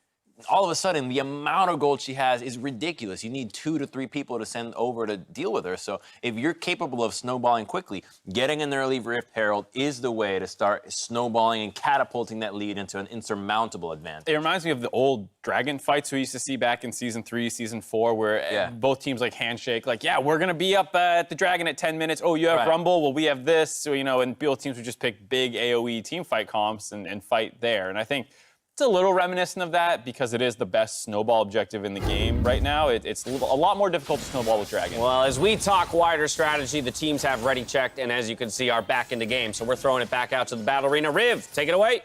E: all of a sudden, the amount of gold she has is ridiculous. You need 2 to 3 people to send over to deal with her. So if you're capable of snowballing quickly, getting an early Rift Herald is the way to start snowballing and catapulting that lead into an insurmountable advantage.
D: It reminds me of the old Dragon fights we used to see back in Season 3, Season 4, where both teams handshake, we're going to be up at the Dragon at 10 minutes. Oh, you have Rumble? Well, we have this. So, and both teams would just pick big AoE team fight comps and fight there. And I think it's a little reminiscent of that because it is the best snowball objective in the game right now. It's a lot more difficult to snowball with Dragon.
C: Well, as we talk wider strategy, the teams have ready checked and, as you can see, are back in the game. So we're throwing it back out to the battle arena. Riv, take it away.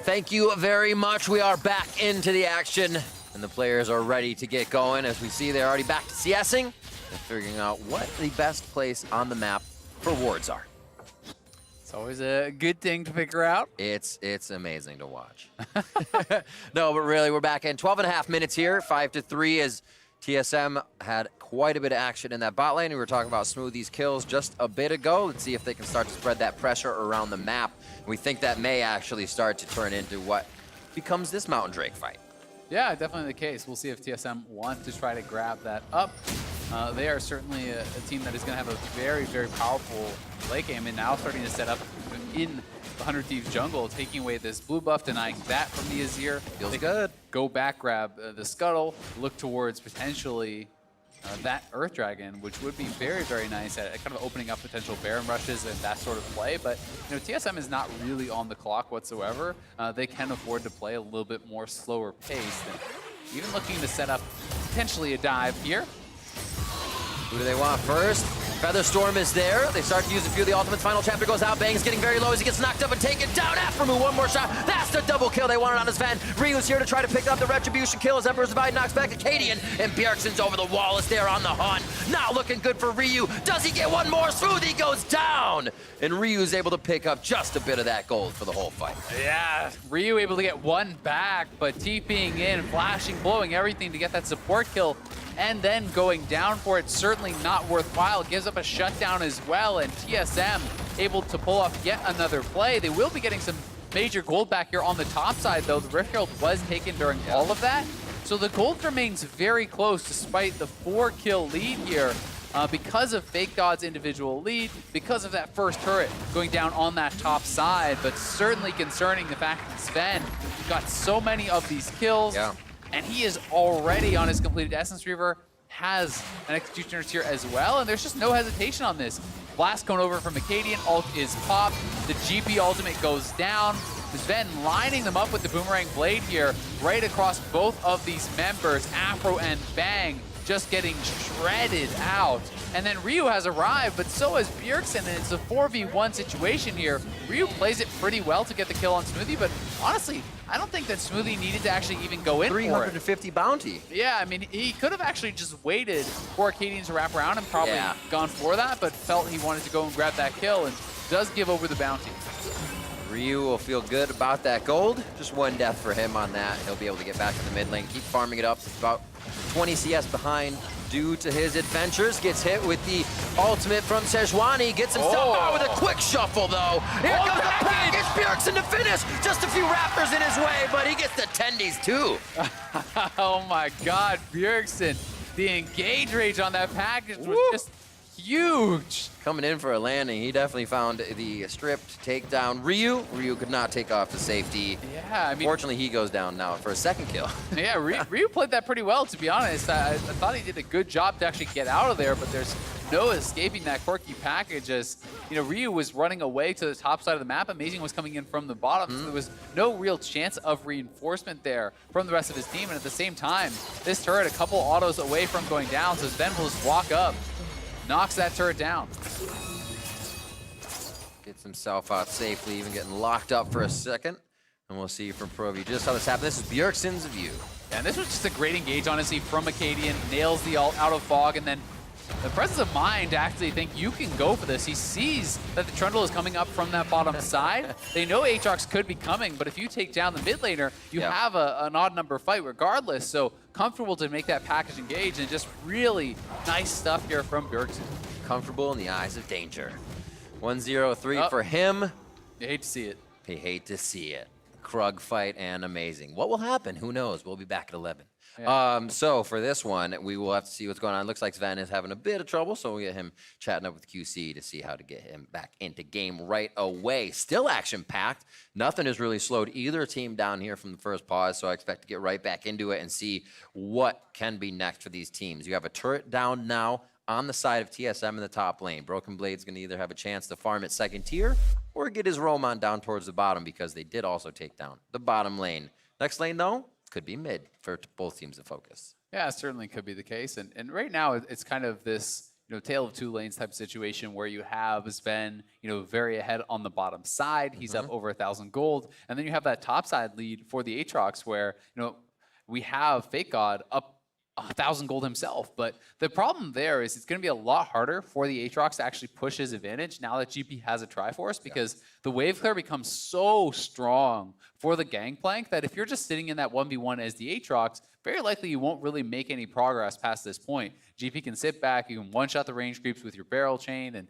A: Thank you very much. We are back into the action, and the players are ready to get going. As we see, they're already back to CSing and figuring out what the best place on the map for wards are.
B: It's always a good thing to figure out.
A: It's amazing to watch. No, but really, we're back in 12.5 minutes here, 5-3, as TSM had quite a bit of action in that bot lane. We were talking about Smoothie's kills just a bit ago. Let's see if they can start to spread that pressure around the map. We think that may actually start to turn into what becomes this Mountain Drake fight.
B: Yeah, definitely the case. We'll see if TSM want to try to grab that up. They are certainly a team that is going to have a very, very powerful late game, and now starting to set up in the 100 Thieves jungle, taking away this blue buff, denying that from the Azir.
A: Feels good.
B: Go back, grab the Scuttle, look towards potentially that Earth Dragon, which would be very, very nice at kind of opening up potential Baron rushes and that sort of play. But TSM is not really on the clock whatsoever. They can afford to play a little bit more slower pace, and even looking to set up potentially a dive here.
A: Who do they want first? Featherstorm is there. They start to use a few of the ultimates. Final chapter goes out. Bang is getting very low as he gets knocked up and taken down. Aframu, one more shot. That's the double kill they wanted on his Sven. Ryu's here to try to pick up the retribution kill as Emperor's Divide knocks back Acadian. And Bjergsen's over the wall as they're on the hunt. Not looking good for Ryu. Does he get one more? Smoothie goes down. And Ryu's able to pick up just a bit of that gold for the whole fight.
B: Yeah, Ryu able to get one back, but TPing in, flashing, blowing everything to get that support kill, and then going down for it, certainly not worthwhile. Gives up a shutdown as well, and TSM able to pull off yet another play. They will be getting some major gold back here on the top side, though. The Rift Herald was taken during all of that, so the gold remains very close despite the 4-kill lead here. Because of Fake God's individual lead, because of that first turret going down on that top side, but certainly concerning the fact that Sven got so many of these kills, and he is already on his completed Essence Reaver, has an Executioner tier as well, and there's just no hesitation on this. Blast going over from Acadian, ult is popped, the GP ultimate goes down, Sven lining them up with the Boomerang Blade here, right across both of these members, Afro and Bang, just getting shredded out. And then Ryu has arrived, but so has Bjergsen, and it's a 4v1 situation here. Ryu plays it pretty well to get the kill on Smoothie, but honestly, I don't think that Smoothie needed to actually even go in for it.
A: 350 bounty.
B: Yeah, I mean, he could have actually just waited for Acadian to wrap around and probably gone for that, but felt he wanted to go and grab that kill, and does give over the bounty.
A: Ryu will feel good about that gold. Just one death for him on that. He'll be able to get back to the mid lane, keep farming it up. About 20 CS behind due to his adventures. Gets hit with the ultimate from Sejuani. Gets himself out with a quick shuffle, though. Here comes the package. Bjergsen to finish. Just a few Raptors in his way, but he gets the tendies, too.
B: Oh, my God. Bjergsen, the engage rage on that package was just huge.
A: Coming in for a landing, he definitely found the stripped takedown. Ryu could not take off the safety.
B: Yeah, I mean,
A: fortunately, he goes down now for a second kill.
B: Yeah, Ryu played that pretty well, to be honest. I thought he did a good job to actually get out of there, but there's no escaping that quirky package as, you know, Ryu was running away to the top side of the map. Amazing was coming in from the bottom, so there was no real chance of reinforcement there from the rest of his team. And at the same time, this turret a couple autos away from going down, so Sven will just walk up, knocks that turret down.
A: Gets himself out safely, even getting locked up for a second. And we'll see from ProV just how this happened. This is Bjergsen's view.
B: Yeah, and this was just a great engage, honestly, from Acadian. Nails the ult out of fog, and then the presence of mind to actually think you can go for this. He sees that the Trundle is coming up from that bottom side. They know Aatrox could be coming, but if you take down the mid laner, you have an odd number fight regardless. So comfortable to make that package engage, and just really nice stuff here from Bjergsen.
A: Comfortable in the eyes of danger. 1-0-3 for him.
B: You hate to see it.
A: You hate to see it. Krug fight and amazing. What will happen? Who knows? We'll be back at 11. Yeah. So for this one, we will have to see what's going on. Looks like Sven is having a bit of trouble, so we'll get him chatting up with QC to see how to get him back into game right away. Still action-packed. Nothing has really slowed either team down here from the first pause, so I expect to get right back into it and see what can be next for these teams. You have a turret down now on the side of TSM in the top lane. Broken Blade's going to either have a chance to farm at second tier or get his Roman down towards the bottom, because they did also take down the bottom lane. Next lane, though, could be mid for both teams to focus.
B: Yeah, it certainly could be the case. And right now, it's kind of this, you know, tale of two lanes type situation where you have Sven, you know, very ahead on the bottom side. He's up over 1,000 gold. And then you have that top side lead for the Aatrox where, you know, we have Fake God up 1,000 gold himself. But the problem there is it's going to be a lot harder for the Aatrox to actually push his advantage now that GP has a Triforce, because the wave clear becomes so strong for the Gangplank that if you're just sitting in that 1v1 as the Aatrox, very likely you won't really make any progress past this point. GP can sit back, you can one-shot the range creeps with your barrel chain, and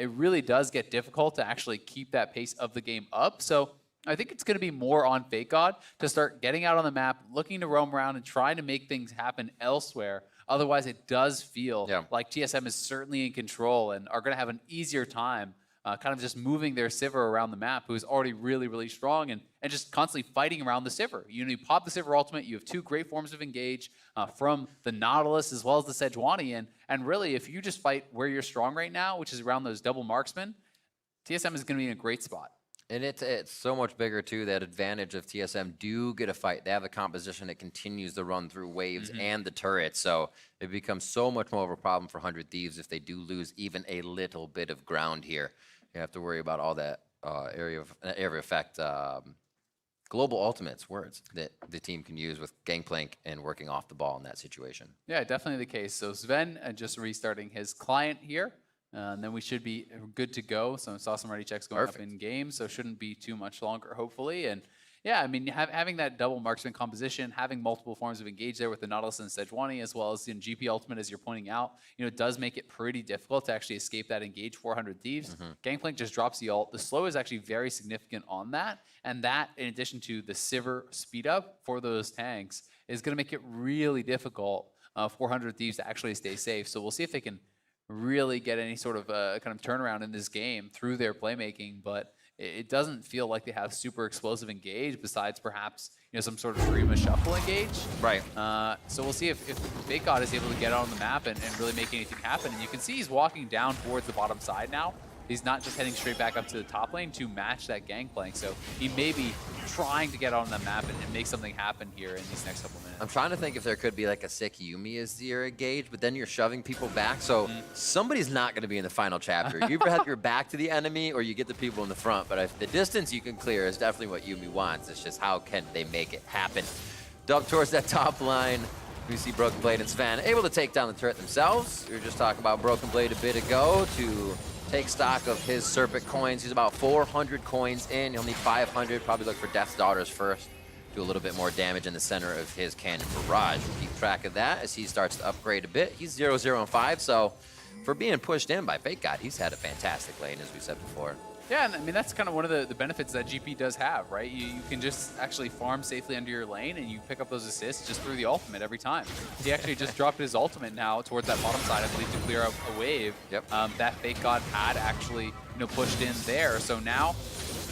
B: it really does get difficult to actually keep that pace of the game up. So I think it's going to be more on Fake God to start getting out on the map, looking to roam around and trying to make things happen elsewhere. Otherwise, it does feel like TSM is certainly in control and are going to have an easier time kind of just moving their Sivir around the map, who is already really, really strong, and just constantly fighting around the Sivir. You know, you pop the Sivir ultimate, you have two great forms of engage from the Nautilus as well as the Sejuani, and really, if you just fight where you're strong right now, which is around those double marksmen, TSM is going to be in a great spot.
A: And it's so much bigger too. That advantage of TSM do get a fight. They have a composition that continues to run through waves and the turrets, so it becomes so much more of a problem for 100 Thieves if they do lose even a little bit of ground here. You have to worry about all that area effect, global ultimates words that the team can use with Gangplank and working off the ball in that situation.
B: Yeah, definitely the case. So Sven just restarting his client here. And then we should be good to go. So I saw some ready checks going up in game, so shouldn't be too much longer, hopefully. And yeah, I mean, having that double marksman composition, having multiple forms of engage there with the Nautilus and Sejuani, as well as in GP Ultimate, as you're pointing out, it does make it pretty difficult to actually escape that engage 400 Thieves. Gangplank just drops the ult. The slow is actually very significant on that. And that, in addition to the Sivir speed up for those tanks, is going to make it really difficult for 100 Thieves to actually stay safe. So we'll see if they can really get any sort of kind of turnaround in this game through their playmaking, but it doesn't feel like they have super explosive engage besides perhaps some sort of Rima shuffle engage.
A: Right.
B: So we'll see if Fake God is able to get on the map and really make anything happen. And you can see he's walking down towards the bottom side now. He's not just heading straight back up to the top lane to match that Gangplank. So he may be trying to get on the map and make something happen here in these next couple minutes.
A: I'm trying to think if there could be like a sick Yumi as your engage, but then you're shoving people back. So somebody's not going to be in the final chapter. You either have your back to the enemy or you get the people in the front. But if the distance you can clear is definitely what Yumi wants. It's just how can they make it happen. Dub towards that top line. We see Broken Blade and Sven able to take down the turret themselves. We were just talking about Broken Blade a bit ago to take stock of his Serpent coins. He's about 400 coins in. He'll need 500. Probably look for Death's Daughters first. Do a little bit more damage in the center of his cannon barrage. We'll keep track of that as he starts to upgrade a bit. He's 0-0-5, so for being pushed in by Fake God, he's had a fantastic lane, as we said before.
B: Yeah, and I mean, that's kind of one of the benefits that GP does have, right? You can just actually farm safely under your lane and you pick up those assists just through the ultimate every time. He actually just dropped his ultimate now towards that bottom side, I believe, to clear up a wave.
A: Yep.
B: That Fake God had actually, pushed in there. So now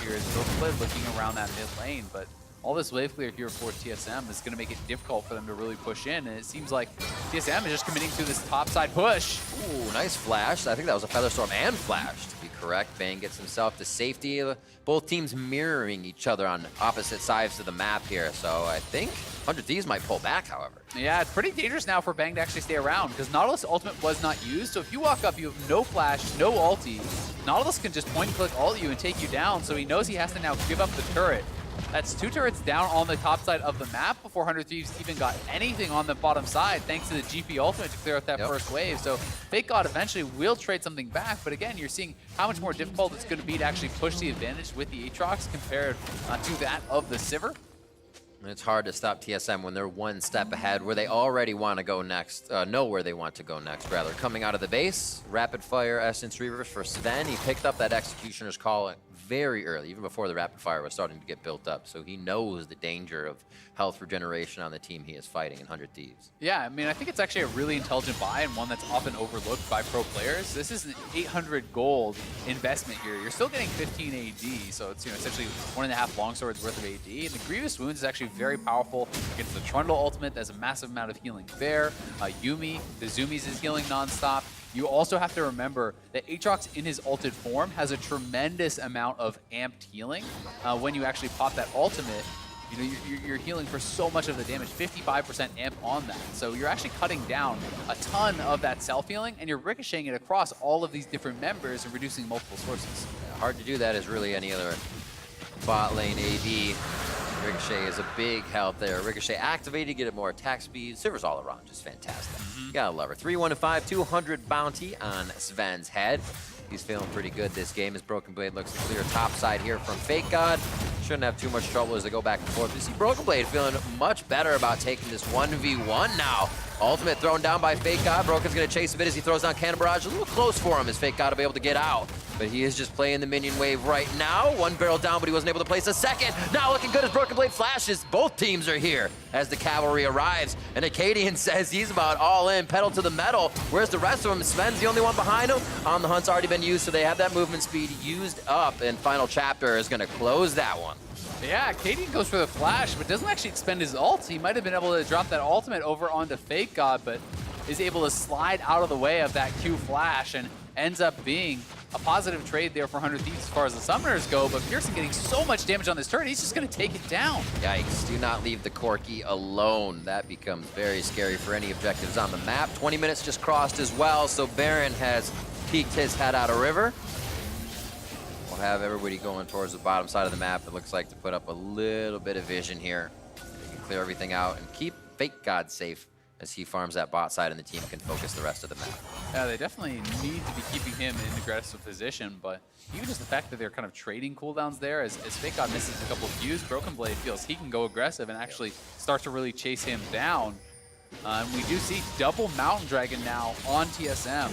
B: here is Broken Blade looking around that mid lane, but all this wave clear here for TSM is going to make it difficult for them to really push in. And it seems like TSM is just committing to this topside push.
A: Ooh, nice flash. I think that was a Featherstorm and flash, to be correct. Bang gets himself to safety. Both teams mirroring each other on opposite sides of the map here. So I think 100 Thieves might pull back, however.
B: Yeah, it's pretty dangerous now for Bang to actually stay around because Nautilus ultimate was not used. So if you walk up, you have no flash, no ulti. Nautilus can just point and click ult you and take you down. So he knows he has to now give up the turret. That's 2 turrets down on the top side of the map before 100 Thieves even got anything on the bottom side, thanks to the GP ultimate to clear out that first wave. So Fake God eventually will trade something back, but again, you're seeing how much more difficult it's going to be to actually push the advantage with the Aatrox compared to that of the Sivir.
A: And it's hard to stop TSM when they're one step ahead, where they already want to go next, know where they want to go next, rather. Coming out of the base, rapid fire Essence Reavers for Sven. He picked up that Executioner's Call very early, even before the rapid fire was starting to get built up. So he knows the danger of health regeneration on the team he is fighting in 100 Thieves.
B: Yeah, I mean, I think it's actually a really intelligent buy and one that's often overlooked by pro players. This is an 800 gold investment here. You're still getting 15 AD, so it's essentially 1.5 longswords worth of AD. And the Grievous Wounds is actually very powerful against the Trundle ultimate. There's a massive amount of healing there. Yumi, the Zoomies is healing nonstop. You also have to remember that Aatrox in his ulted form has a tremendous amount of amped healing. When you actually pop that ultimate, you're healing for so much of the damage, 55% amp on that. So you're actually cutting down a ton of that self-healing, and you're ricocheting it across all of these different members and reducing multiple sources.
A: Hard to do that as really any other bot lane AD. Ricochet is a big help there. Ricochet activated, get it more attack speed. Sivir's all around, just fantastic. You gotta love her. 3-1-5, 200 bounty on Sven's head. He's feeling pretty good this game as Broken Blade looks to clear top side here from Fake God. Shouldn't have too much trouble as they go back and forth. You see Broken Blade feeling much better about taking this 1v1 now. Ultimate thrown down by Fake God. Broken's gonna chase a bit as he throws down Cannon Barrage. A little close for him as Fake God will be able to get out. But he is just playing the minion wave right now. One barrel down, but he wasn't able to place a second. Now looking good as Broken Blade flashes. Both teams are here as the cavalry arrives. And Acadian says he's about all in, pedal to the metal. Where's the rest of them? Sven's the only one behind him. On the Hunt's already been used, so they have that movement speed used up. And final chapter is gonna close that one.
B: Yeah, Acadian goes for the flash, but doesn't actually expend his ult. He might have been able to drop that ultimate over onto Fake God, but is able to slide out of the way of that Q flash and ends up being a positive trade there for 100 Thieves as far as the summoners go, but Pearson getting so much damage on this turret, he's just going to take it down.
A: Yikes, do not leave the Corki alone. That becomes very scary for any objectives on the map. 20 minutes just crossed as well, so Baron has peeked his head out of river. We'll have everybody going towards the bottom side of the map, it looks like, to put up a little bit of vision here. They can clear everything out and keep Fake God safe as he farms that bot side and the team can focus the rest of the map.
B: Yeah, they definitely need to be keeping him in aggressive position, but even just the fact that they're kind of trading cooldowns there, as Fake God misses a couple of Qs, Broken Blade feels he can go aggressive and actually start to really chase him down. And we do see double Mountain Dragon now on TSM.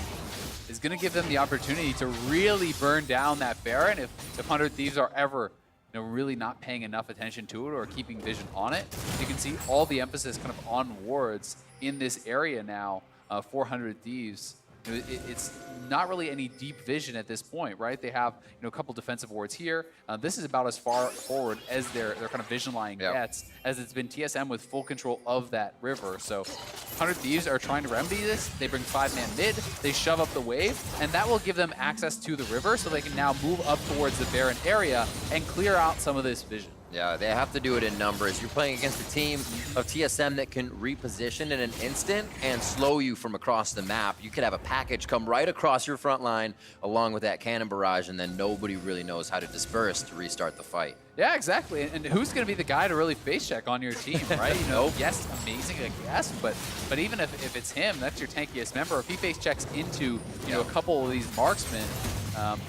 B: Is going to give them the opportunity to really burn down that Baron if 100 Thieves are ever really not paying enough attention to it or keeping vision on it. You can see all the emphasis kind of on wards in this area now, 400 Thieves. It's not really any deep vision at this point, right? They have a couple defensive wards here. This is about as far forward as their kind of vision line gets, as it's been TSM with full control of that river. So 100 Thieves are trying to remedy this. They bring 5-man mid, they shove up the wave, and that will give them access to the river so they can now move up towards the Baron area and clear out some of this vision.
A: Yeah, they have to do it in numbers. You're playing against a team of TSM that can reposition in an instant and slow you from across the map. You could have a package come right across your front line along with that cannon barrage, and then nobody really knows how to disperse to restart the fight.
B: Yeah, exactly. And who's going to be the guy to really face check on your team, right? Yes, amazing, I guess, but even if it's him, that's your tankiest member. If he face checks into a couple of these marksmen,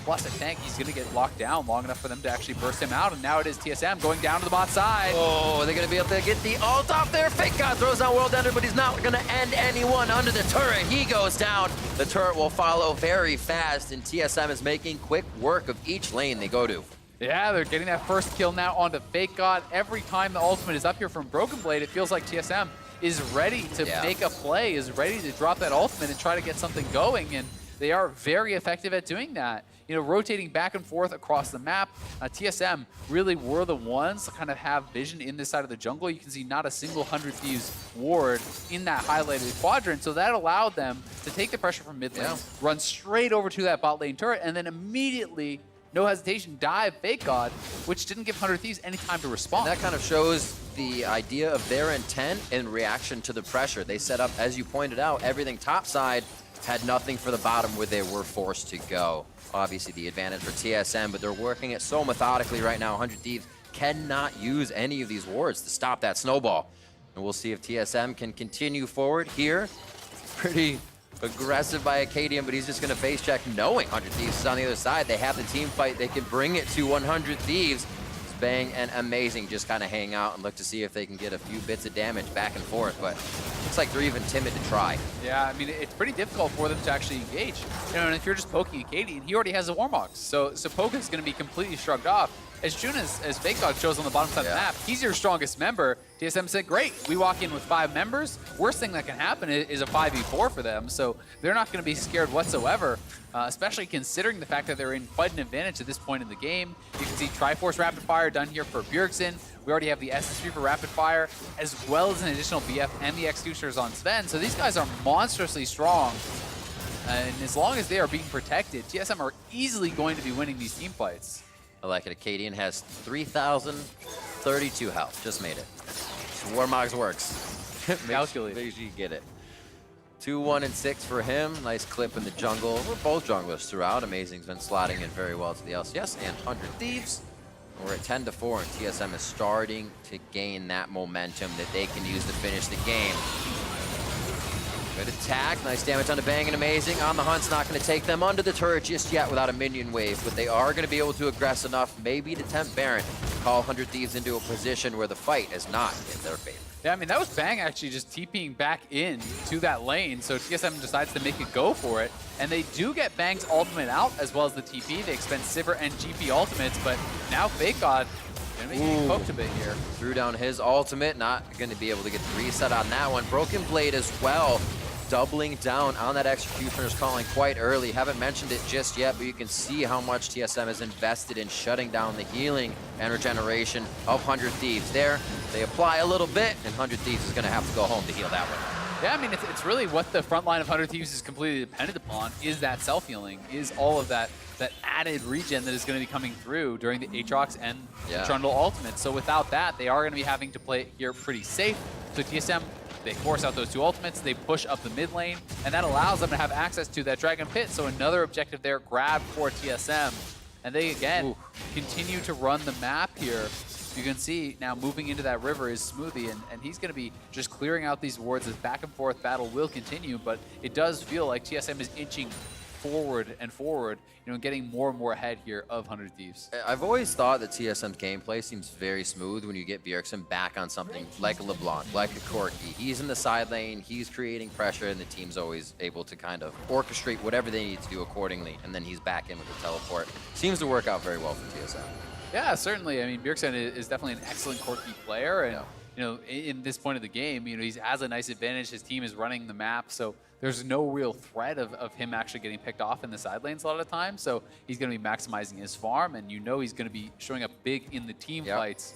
B: plus a tank, he's going to get locked down long enough for them to actually burst him out. And now it is TSM going down to the bot side.
A: Oh, they're going to be able to get the ult off there. Fake God throws out World Ender, but he's not going to end anyone under the turret. He goes down. The turret will follow very fast, and TSM is making quick work of each lane they go to.
B: Yeah, they're getting that first kill now onto Fake God. Every time the ultimate is up here from Broken Blade, it feels like TSM is ready to make a play, is ready to drop that ultimate and try to get something going. And they are very effective at doing that. Rotating back and forth across the map. TSM really were the ones to kind of have vision in this side of the jungle. You can see not a single 100 Thieves ward in that highlighted quadrant. So that allowed them to take the pressure from mid lane, run straight over to that bot lane turret, and then immediately, no hesitation, dive Fake God, which didn't give 100 Thieves any time to respond.
A: And that kind of shows the idea of their intent in reaction to the pressure. They set up, as you pointed out, everything topside, had nothing for the bottom where they were forced to go. Obviously the advantage for TSM, but they're working it so methodically right now. 100 Thieves cannot use any of these wards to stop that snowball. And we'll see if TSM can continue forward here. Pretty aggressive by Acadian, but he's just going to face check knowing 100 Thieves is on the other side. They have the team fight. They can bring it to 100 Thieves. Bang and Amazing just kind of hang out and look to see if they can get a few bits of damage back and forth, but looks like they're even timid to try.
B: Yeah, I mean, it's pretty difficult for them to actually engage. And if you're just poking Acadian, he already has a Warmox, so poke is going to be completely shrugged off. As soon as Fake God shows on the bottom side of the map, he's your strongest member. TSM said, great, we walk in with 5 members. Worst thing that can happen is a 5v4 for them, so they're not going to be scared whatsoever, especially considering the fact that they're in quite an advantage at this point in the game. You can see Triforce Rapid Fire done here for Bjergsen. We already have the SS3 for Rapid Fire, as well as an additional BF and the Executioners on Sven. So these guys are monstrously strong. And as long as they are being protected, TSM are easily going to be winning these team fights.
A: I like it. Acadian has 3,032 health. Just made it. Warmogs works.
B: Calculate.
A: Make sure you get it. 2, 1, and 6 for him. Nice clip in the jungle. We're both junglers throughout. Amazing's been slotting in very well to the LCS and 100 Thieves. We're at 10-4, and TSM is starting to gain that momentum that they can use to finish the game. Good attack, nice damage on the Bang and Amazing. On the Hunt's not going to take them under the turret just yet without a minion wave, but they are going to be able to aggress enough, maybe to tempt Baron, call 100 Thieves into a position where the fight is not in their favor.
B: Yeah, I mean, that was Bang actually just TPing back in to that lane, so TSM decides to make a go for it, and they do get Bang's ultimate out as well as the TP. They expend Sivir and GP ultimates, but now Fake God gonna be getting poked a bit here.
A: Threw down his ultimate, not going to be able to get the reset on that one. Broken Blade as well, doubling down on that Executioner's calling quite early. Haven't mentioned it just yet, but you can see how much TSM has invested in shutting down the healing and regeneration of 100 Thieves. There, they apply a little bit, and 100 Thieves is going to have to go home to heal that one.
B: Yeah, I mean, it's really what the front line of 100 Thieves is completely dependent upon, is that self-healing, is all of that added regen that is going to be coming through during the Aatrox and Trundle ultimates. So without that, they are going to be having to play it here pretty safe. So TSM, they force out those 2 ultimates, they push up the mid lane, and that allows them to have access to that Dragon Pit. So another objective there grabbed for TSM. And they, again, continue to run the map here. You can see now moving into that river is Smoothie, and he's going to be just clearing out these wards. This back and forth battle will continue, but it does feel like TSM is inching forward and forward, you know, getting more and more ahead here of 100 Thieves.
A: I've always thought that TSM's gameplay seems very smooth when you get Bjergsen back on something like a LeBlanc, like a Corki. He's in the side lane, he's creating pressure, and the team's always able to kind of orchestrate whatever they need to do accordingly, and then he's back in with the teleport. Seems to work out very well for TSM.
B: Yeah, certainly. I mean, Bjergsen is definitely an excellent Corki player, and you know, in this point of the game, you know, he has a nice advantage. His team is running the map, so there's no real threat of him actually getting picked off in the side lanes a lot of the time. So he's going to be maximizing his farm, and you know he's going to be showing up big in the team fights.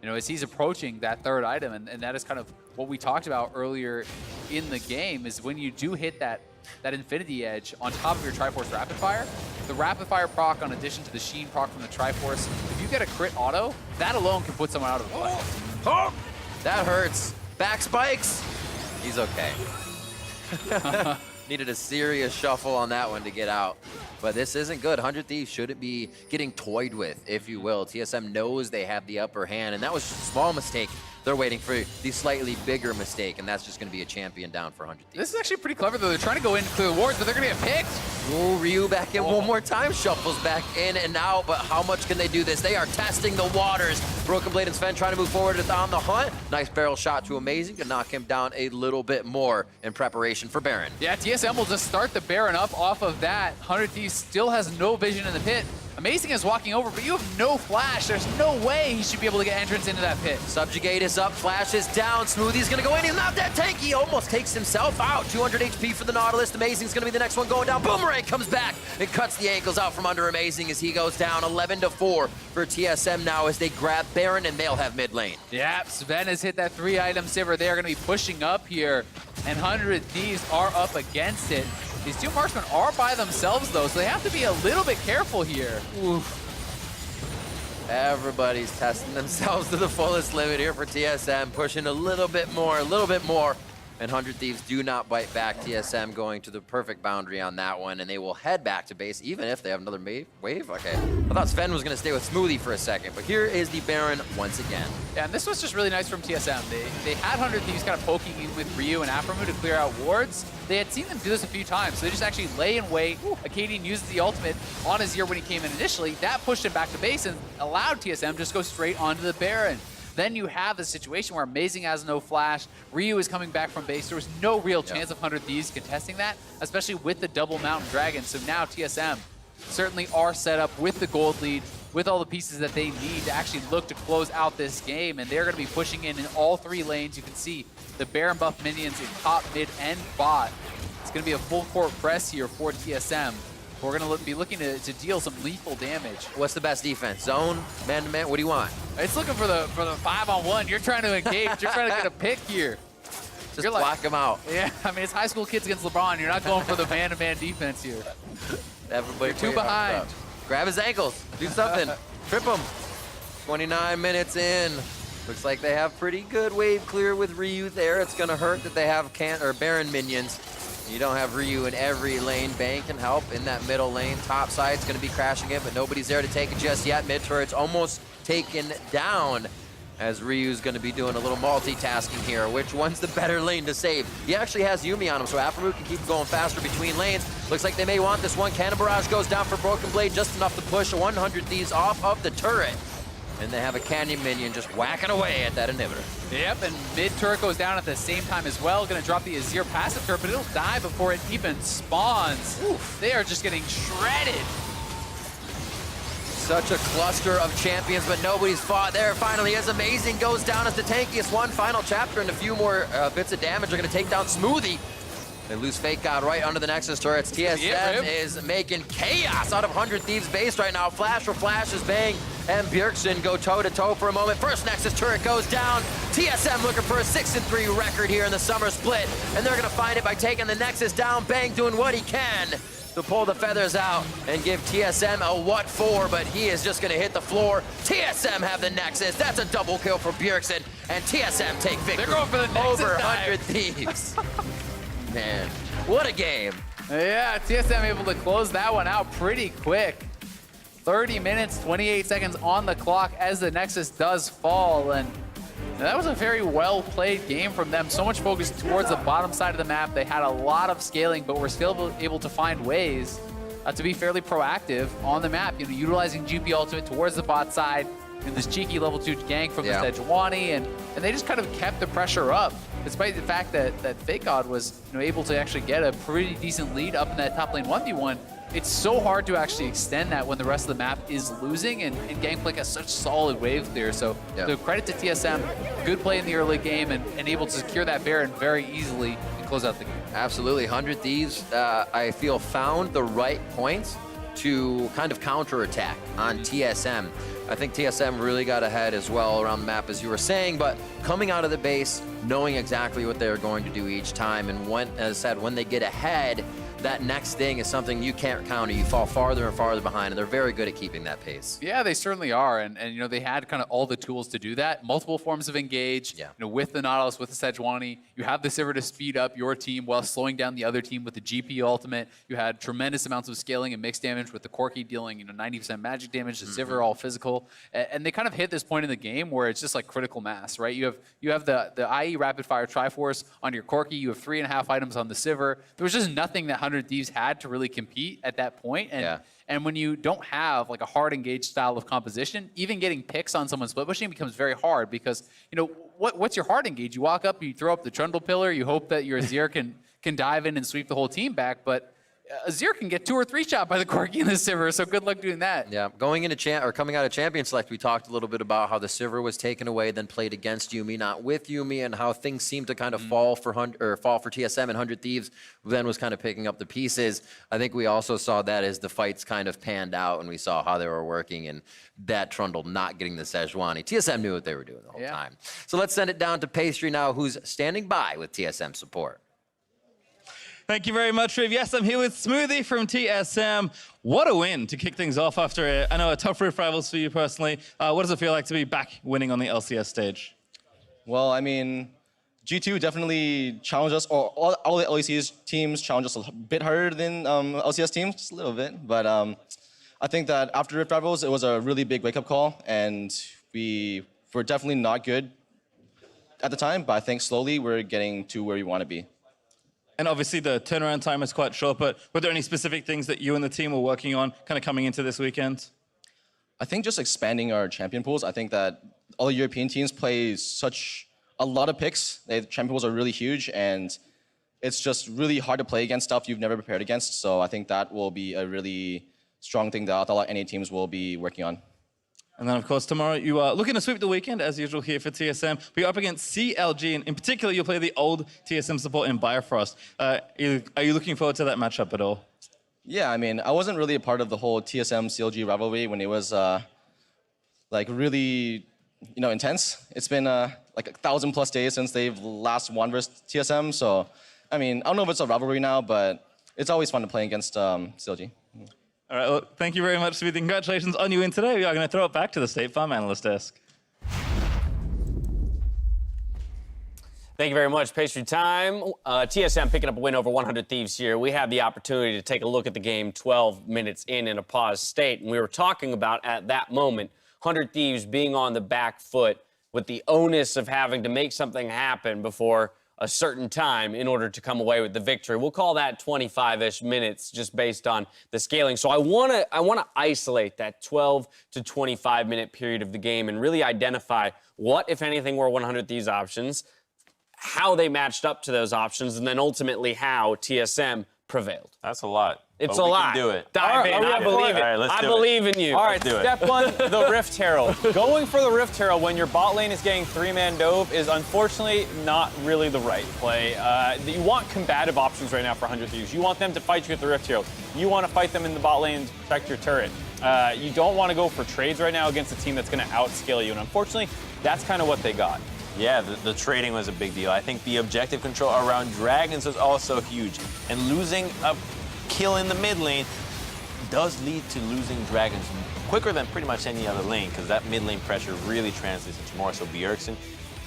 B: You know, as he's approaching that 3rd item, and that is kind of what we talked about earlier in the game, is when you do hit that Infinity Edge on top of your Triforce Rapid Fire, the Rapid Fire proc, on addition to the Sheen proc from the Triforce, if you get a crit auto, that alone can put someone out of the play.
A: Oh, that hurts. Back spikes. He's okay. Needed a serious shuffle on that one to get out. But this isn't good. 100 Thieves shouldn't be getting toyed with, if you will. TSM knows they have the upper hand, and that was just a small mistake. They're waiting for the slightly bigger mistake, and that's just going to be a champion down for 100 Thieves.
B: This is actually pretty clever, though. They're trying to go in and clear the wards, but they're going to get picked.
A: Oh, Ryu back in one more time. Shuffles back in and out, but how much can they do this? They are testing the waters. Broken Blade and Sven trying to move forward on the hunt. Nice barrel shot to Amazing to knock him down a little bit more in preparation for Baron.
B: Yeah, TSM will just start the Baron up off of that. 100 Thieves still has no vision in the pit. Amazing is walking over, but you have no flash. There's no way he should be able to get entrance into that pit.
A: Subjugate is up, flash is down. Smoothie's gonna go in, he's not that tanky. Almost takes himself out. 200 HP for the Nautilus. Amazing's gonna be the next one going down. Boomerang comes back and cuts the ankles out from under Amazing as he goes down. 11-4 for TSM now as they grab Baron, and they'll have mid lane.
B: Yeah, Sven has hit that 3-item Sivir. They are gonna be pushing up here, and 100 Thieves are up against it. These 2 marksmen are by themselves, though, so they have to be a little bit careful here.
A: Oof. Everybody's testing themselves to the fullest limit here for TSM, pushing a little bit more, and 100 Thieves do not bite back. TSM going to the perfect boundary on that one, and they will head back to base, even if they have another wave. Okay, I thought Sven was going to stay with Smoothie for a second, but here is the Baron once again.
B: Yeah, and this was just really nice from TSM. They had 100 Thieves kind of poking in with Ryu and Aphromoo to clear out wards. They had seen them do this a few times, so they just actually lay in wait. Acadian uses the ultimate on Azir when he came in initially. That pushed him back to base and allowed TSM to just go straight onto the Baron. Then you have the situation where Amazing has no flash, Ryu is coming back from base. There was no real chance of 100 Thieves contesting that, especially with the double Mountain Dragon. So now TSM certainly are set up with the gold lead, with all the pieces that they need to actually look to close out this game, and they're going to be pushing in all 3 lanes. You can see the Baron buff minions in top, mid, and bot. It's going to be a full court press here for TSM. We're going to be looking to deal some lethal damage.
A: What's the best defense? Zone, man-to-man, what do you want?
B: It's looking for the 5-on-1. You're trying to engage. You're trying to get a pick here.
A: Just block him out.
B: Yeah, I mean, it's high school kids against LeBron. You're not going for the man-to-man defense here.
A: Everybody
B: You're 2 behind.
A: Grab his ankles. Do something. Trip him. 29 minutes in. Looks like they have pretty good wave clear with Ryu there. It's going to hurt that they have Baron minions. You don't have Ryu in every lane. Bang can help in that middle lane. Top side's going to be crashing it, but nobody's there to take it just yet. Mid turret's almost taken down as Ryu's going to be doing a little multitasking here. Which one's the better lane to save? He actually has Yuumi on him, so Aphromoo can keep going faster between lanes. Looks like they may want this one. Cannon Barrage goes down for Broken Blade, just enough to push 100 Thieves off of the turret. And they have a Canyon minion just whacking away at that inhibitor.
B: Yep, and mid turret goes down at the same time as well. Gonna drop the Azir passive turret, but it'll die before it even spawns. Oof, they are just getting shredded.
A: Such a cluster of champions, but nobody's fought there. Finally, as Amazing goes down as the tankiest one. Final chapter and a few more bits of damage are gonna take down Smoothie. They lose Fake God right under the Nexus turrets. TSM is making chaos out of 100 Thieves base right now. Flash for flash is Bang and Bjergsen go toe-to-toe for a moment. First Nexus turret goes down. TSM looking for a 6-3 record here in the summer split, and they're going to find it by taking the Nexus down. Bang doing what he can to pull the feathers out and give TSM a what for, but he is just going to hit the floor. TSM have the Nexus. That's a double kill for Bjergsen, and TSM take victory.
B: They're going for the Nexus
A: over
B: dive.
A: 100 Thieves. Man, what a game.
B: Yeah, TSM able to close that one out pretty quick. 30 minutes, 28 seconds on the clock as the Nexus does fall, and that was a very well-played game from them. So much focus towards the bottom side of the map. They had a lot of scaling, but were still able to find ways to be fairly proactive on the map, utilizing GP ultimate towards the bot side, this cheeky level 2 gank from the Sejuani, and they just kind of kept the pressure up, despite the fact that Fake God was able to actually get a pretty decent lead up in that top lane 1v1. It's so hard to actually extend that when the rest of the map is losing, and Gangplank has such solid wave clear. So credit to TSM, good play in the early game, and able to secure that Baron very easily and close out the game.
A: Absolutely. 100 Thieves, I feel, found the right points to kind of counterattack on TSM. I think TSM really got ahead as well around the map, as you were saying, but coming out of the base, knowing exactly what they're going to do each time, and when, as I said, when they get ahead, that next thing is something you can't counter. You fall farther and farther behind, and they're very good at keeping that pace.
B: Yeah, they certainly are, and they had kind of all the tools to do that. Multiple forms of engage. With the Nautilus, with the Sejuani, you have the Sivir to speed up your team while slowing down the other team with the GP ultimate. You had tremendous amounts of scaling and mixed damage with the Corki dealing 90% magic damage, the Sivir all physical, and they kind of hit this point in the game where it's just like critical mass, right? You have the IE rapid fire Triforce on your Corki. You have 3.5 items on the Sivir. There was just nothing that 100 Thieves had to really compete at that point. And when you don't have like a hard engaged style of composition, even getting picks on someone split pushing becomes very hard, because what's your hard engage? You walk up, you throw up the Trundle Pillar, you hope that your Azir can dive in and sweep the whole team back, but Azir can get 2 or 3 shot by the Corki and the Sivir, so good luck doing that.
A: Yeah, coming out of Champion Select, we talked a little bit about how the Sivir was taken away, then played against Yuumi, not with Yuumi, and how things seemed to kind of fall for TSM, and 100 Thieves then was kind of picking up the pieces. I think we also saw that as the fights kind of panned out, and we saw how they were working, and that Trundle not getting the Sejuani. TSM knew what they were doing the whole time. So let's send it down to Pastry now, who's standing by with TSM support.
F: Thank you very much, Riv. Yes, I'm here with Smoothie from TSM. What a win to kick things off after, I know, a tough Rift Rivals for you personally. What does it feel like to be back winning on the LCS stage?
G: Well, I mean, G2 definitely challenged us, or all the LCS teams challenged us a bit harder than LCS teams, just a little bit. But I think that after Rift Rivals, it was a really big wake-up call, and we were definitely not good at the time, but I think slowly we're getting to where we want to be.
F: And obviously the turnaround time is quite short, but were there any specific things that you and the team were working on kind of coming into this weekend?
G: I think just expanding our champion pools. I think that all the European teams play such a lot of picks. The champion pools are really huge, and it's just really hard to play against stuff you've never prepared against. So I think that will be a really strong thing that a lot of NA teams will be working on.
F: And then, of course, tomorrow you are looking to sweep the weekend, as usual, here for TSM. But you're up against CLG, and in particular, you'll play the old TSM support in Bifrost. Are you looking forward to that matchup at all?
G: Yeah, I mean, I wasn't really a part of the whole TSM-CLG rivalry when it was like really, intense. It's been like 1,000+ days since they've last won versus TSM. So, I mean, I don't know if it's a rivalry now, but it's always fun to play against CLG.
F: All right, well, thank you very much, Smoothie. Congratulations on your win today. We are going to throw it back to the State Farm Analyst Desk.
C: Thank you very much. Pastry time. TSM picking up a win over 100 Thieves here. We had the opportunity to take a look at the game 12 minutes in a paused state, and we were talking about, at that moment, 100 Thieves being on the back foot with the onus of having to make something happen before a certain time in order to come away with the victory. We'll call that 25-ish minutes just based on the scaling. So I want to isolate that 12 to 25 minute period of the game and really identify what, if anything, were 100 Thieves options, how they matched up to those options, and then ultimately how TSM prevailed.
E: That's a lot.
C: It's
E: but
C: a
E: we
C: lot.
E: Can do it.
C: Dive in. I believe it.
E: All right, let's
C: I
E: do
C: believe
E: it.
C: in you.
D: All right,
E: do it.
D: step one, the Rift Herald. Going for the Rift Herald when your bot lane is getting 3-man dove is unfortunately not really the right play. You want combative options right now for 100 Thieves. You want them to fight you with the Rift Herald. You want to fight them in the bot lane to protect your turret. You don't want to go for trades right now against a team that's going to outscale you. And unfortunately, that's kind of what they got.
E: Yeah, the trading was a big deal. I think the objective control around Dragons was also huge. And losing a kill in the mid lane does lead to losing Dragons quicker than pretty much any other lane, because that mid lane pressure really translates into more. So Bjergsen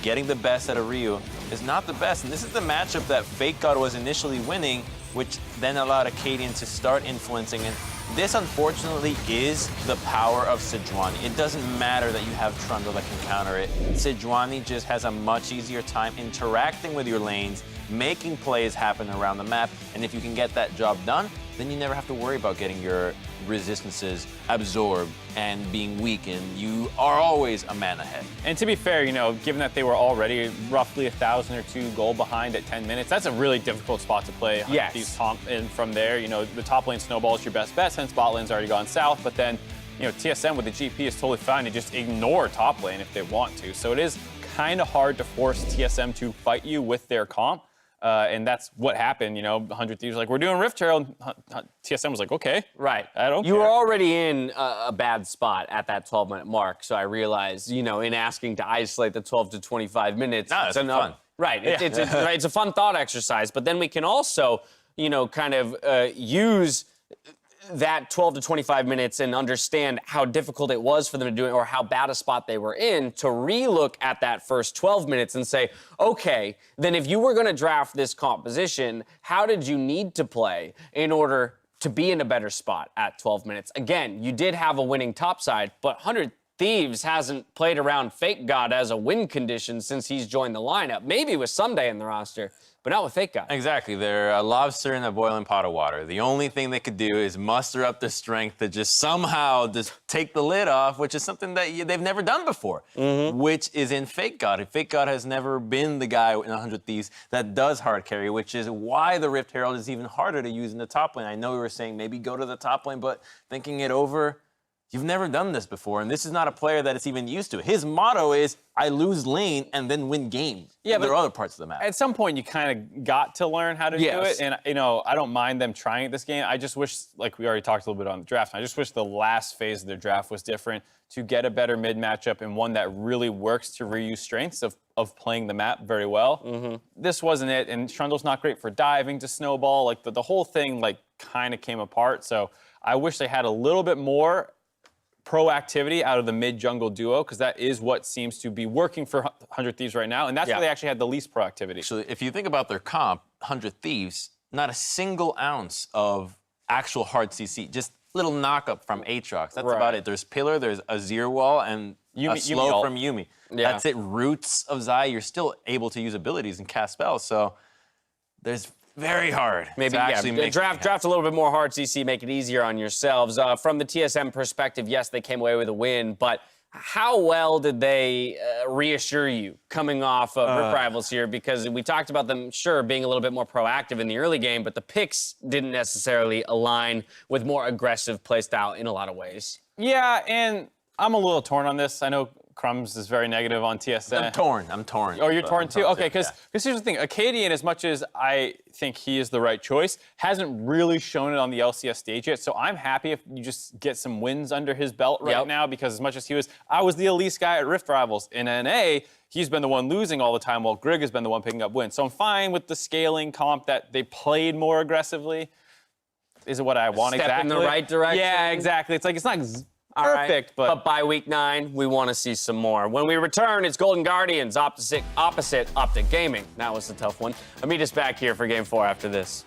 E: getting the best out of Ryu is not the best. And this is the matchup that Fake God was initially winning, which then allowed Acadian to start influencing. And this, unfortunately, is the power of Sejuani. It doesn't matter that you have Trundle that can counter it. Sejuani just has a much easier time interacting with your lanes, making plays happen around the map. And if you can get that job done, then you never have to worry about getting your resistances absorbed and being weakened. You are always a man ahead.
D: And to be fair, you know, given that they were already roughly 1,000 or 2 goal behind at 10 minutes, that's a really difficult spot to play.
C: Yes.
D: And from there, you know, the top lane snowball is your best bet since bot lane's already gone south. But then, you know, TSM with the GP is totally fine to just ignore top lane if they want to. So it is kind of hard to force TSM to fight you with their comp. And that's what happened, you know, 100 Thieves like, we're doing Rift Herald. TSM was like, okay.
C: Right.
D: I don't care.
C: You were already in a bad spot at that 12-minute mark, so I realized, you know, in asking to isolate the 12 to 25 minutes.
E: No, it's fun.
C: Right. It's a fun thought exercise, but then we can also, you know, kind of use that 12 to 25 minutes and understand how difficult it was for them to do it or how bad a spot they were in to relook at that first 12 minutes and say, okay, then if you were going to draft this composition, how did you need to play in order to be in a better spot at 12 minutes? Again, you did have a winning top side, but 100 Thieves hasn't played around Fake God as a win condition since he's joined the lineup. Maybe with Someday in the roster, but not with Fake God.
E: Exactly. They're a lobster in a boiling pot of water. The only thing they could do is muster up the strength to just somehow just take the lid off, which is something that they've never done before, which is in Fake God. Fake God has never been the guy in 100 Thieves that does hard carry, which is why the Rift Herald is even harder to use in the top lane. I know we were saying maybe go to the top lane, but thinking it over, you've never done this before, and this is not a player that is even used to. His motto is, I lose lane and then win game.
D: Yeah,
E: there
D: but
E: are other parts of the map.
D: At some point, you kind of got to learn how to do it. And, you know, I don't mind them trying this game. I just wish, like we already talked a little bit on the draft, I just wish the last phase of their draft was different to get a better mid matchup and one that really works to reuse strengths of playing the map very well. This wasn't it, and Trundle's not great for diving to snowball. Like, the whole thing, like, kind of came apart. So I wish they had a little bit more proactivity out of the mid-jungle duo, because that is what seems to be working for 100 Thieves right now, and that's where they actually had the least proactivity.
E: Actually, if you think about their comp, 100 Thieves, not a single ounce of actual hard CC, just little knock-up from Aatrox. That's about it. There's Pillar, there's Azir Wall, and a slow from Yuumi. That's it. Roots of Zai, you're still able to use abilities and cast spells, so there's very hard.
C: Maybe draft a little bit more hard CC, make it easier on yourselves. From the TSM perspective, yes, they came away with a win, but how well did they reassure you coming off of Rift Rivals here? Because we talked about them, sure, being a little bit more proactive in the early game, but the picks didn't necessarily align with more aggressive playstyle in a lot of ways.
D: Yeah, and I'm a little torn on this. I know Crumbs is very negative on TSM.
E: I'm torn.
D: Oh, you're torn too? Okay, because here's the thing. Acadian, as much as I think he is the right choice, hasn't really shown it on the LCS stage yet. So I'm happy if you just get some wins under his belt right now, because as much as I was the Elise guy at Rift Rivals. In NA, he's been the one losing all the time, while Grig has been the one picking up wins. So I'm fine with the scaling comp that they played more aggressively. Is it what I want exactly?
C: Step in the right direction?
D: Yeah, exactly. It's like, it's not perfect,
C: but by week 9, we want to see some more. When we return, it's Golden Guardians opposite Optic Gaming. That was the tough one. I'll meet us back here for Game 4 after this.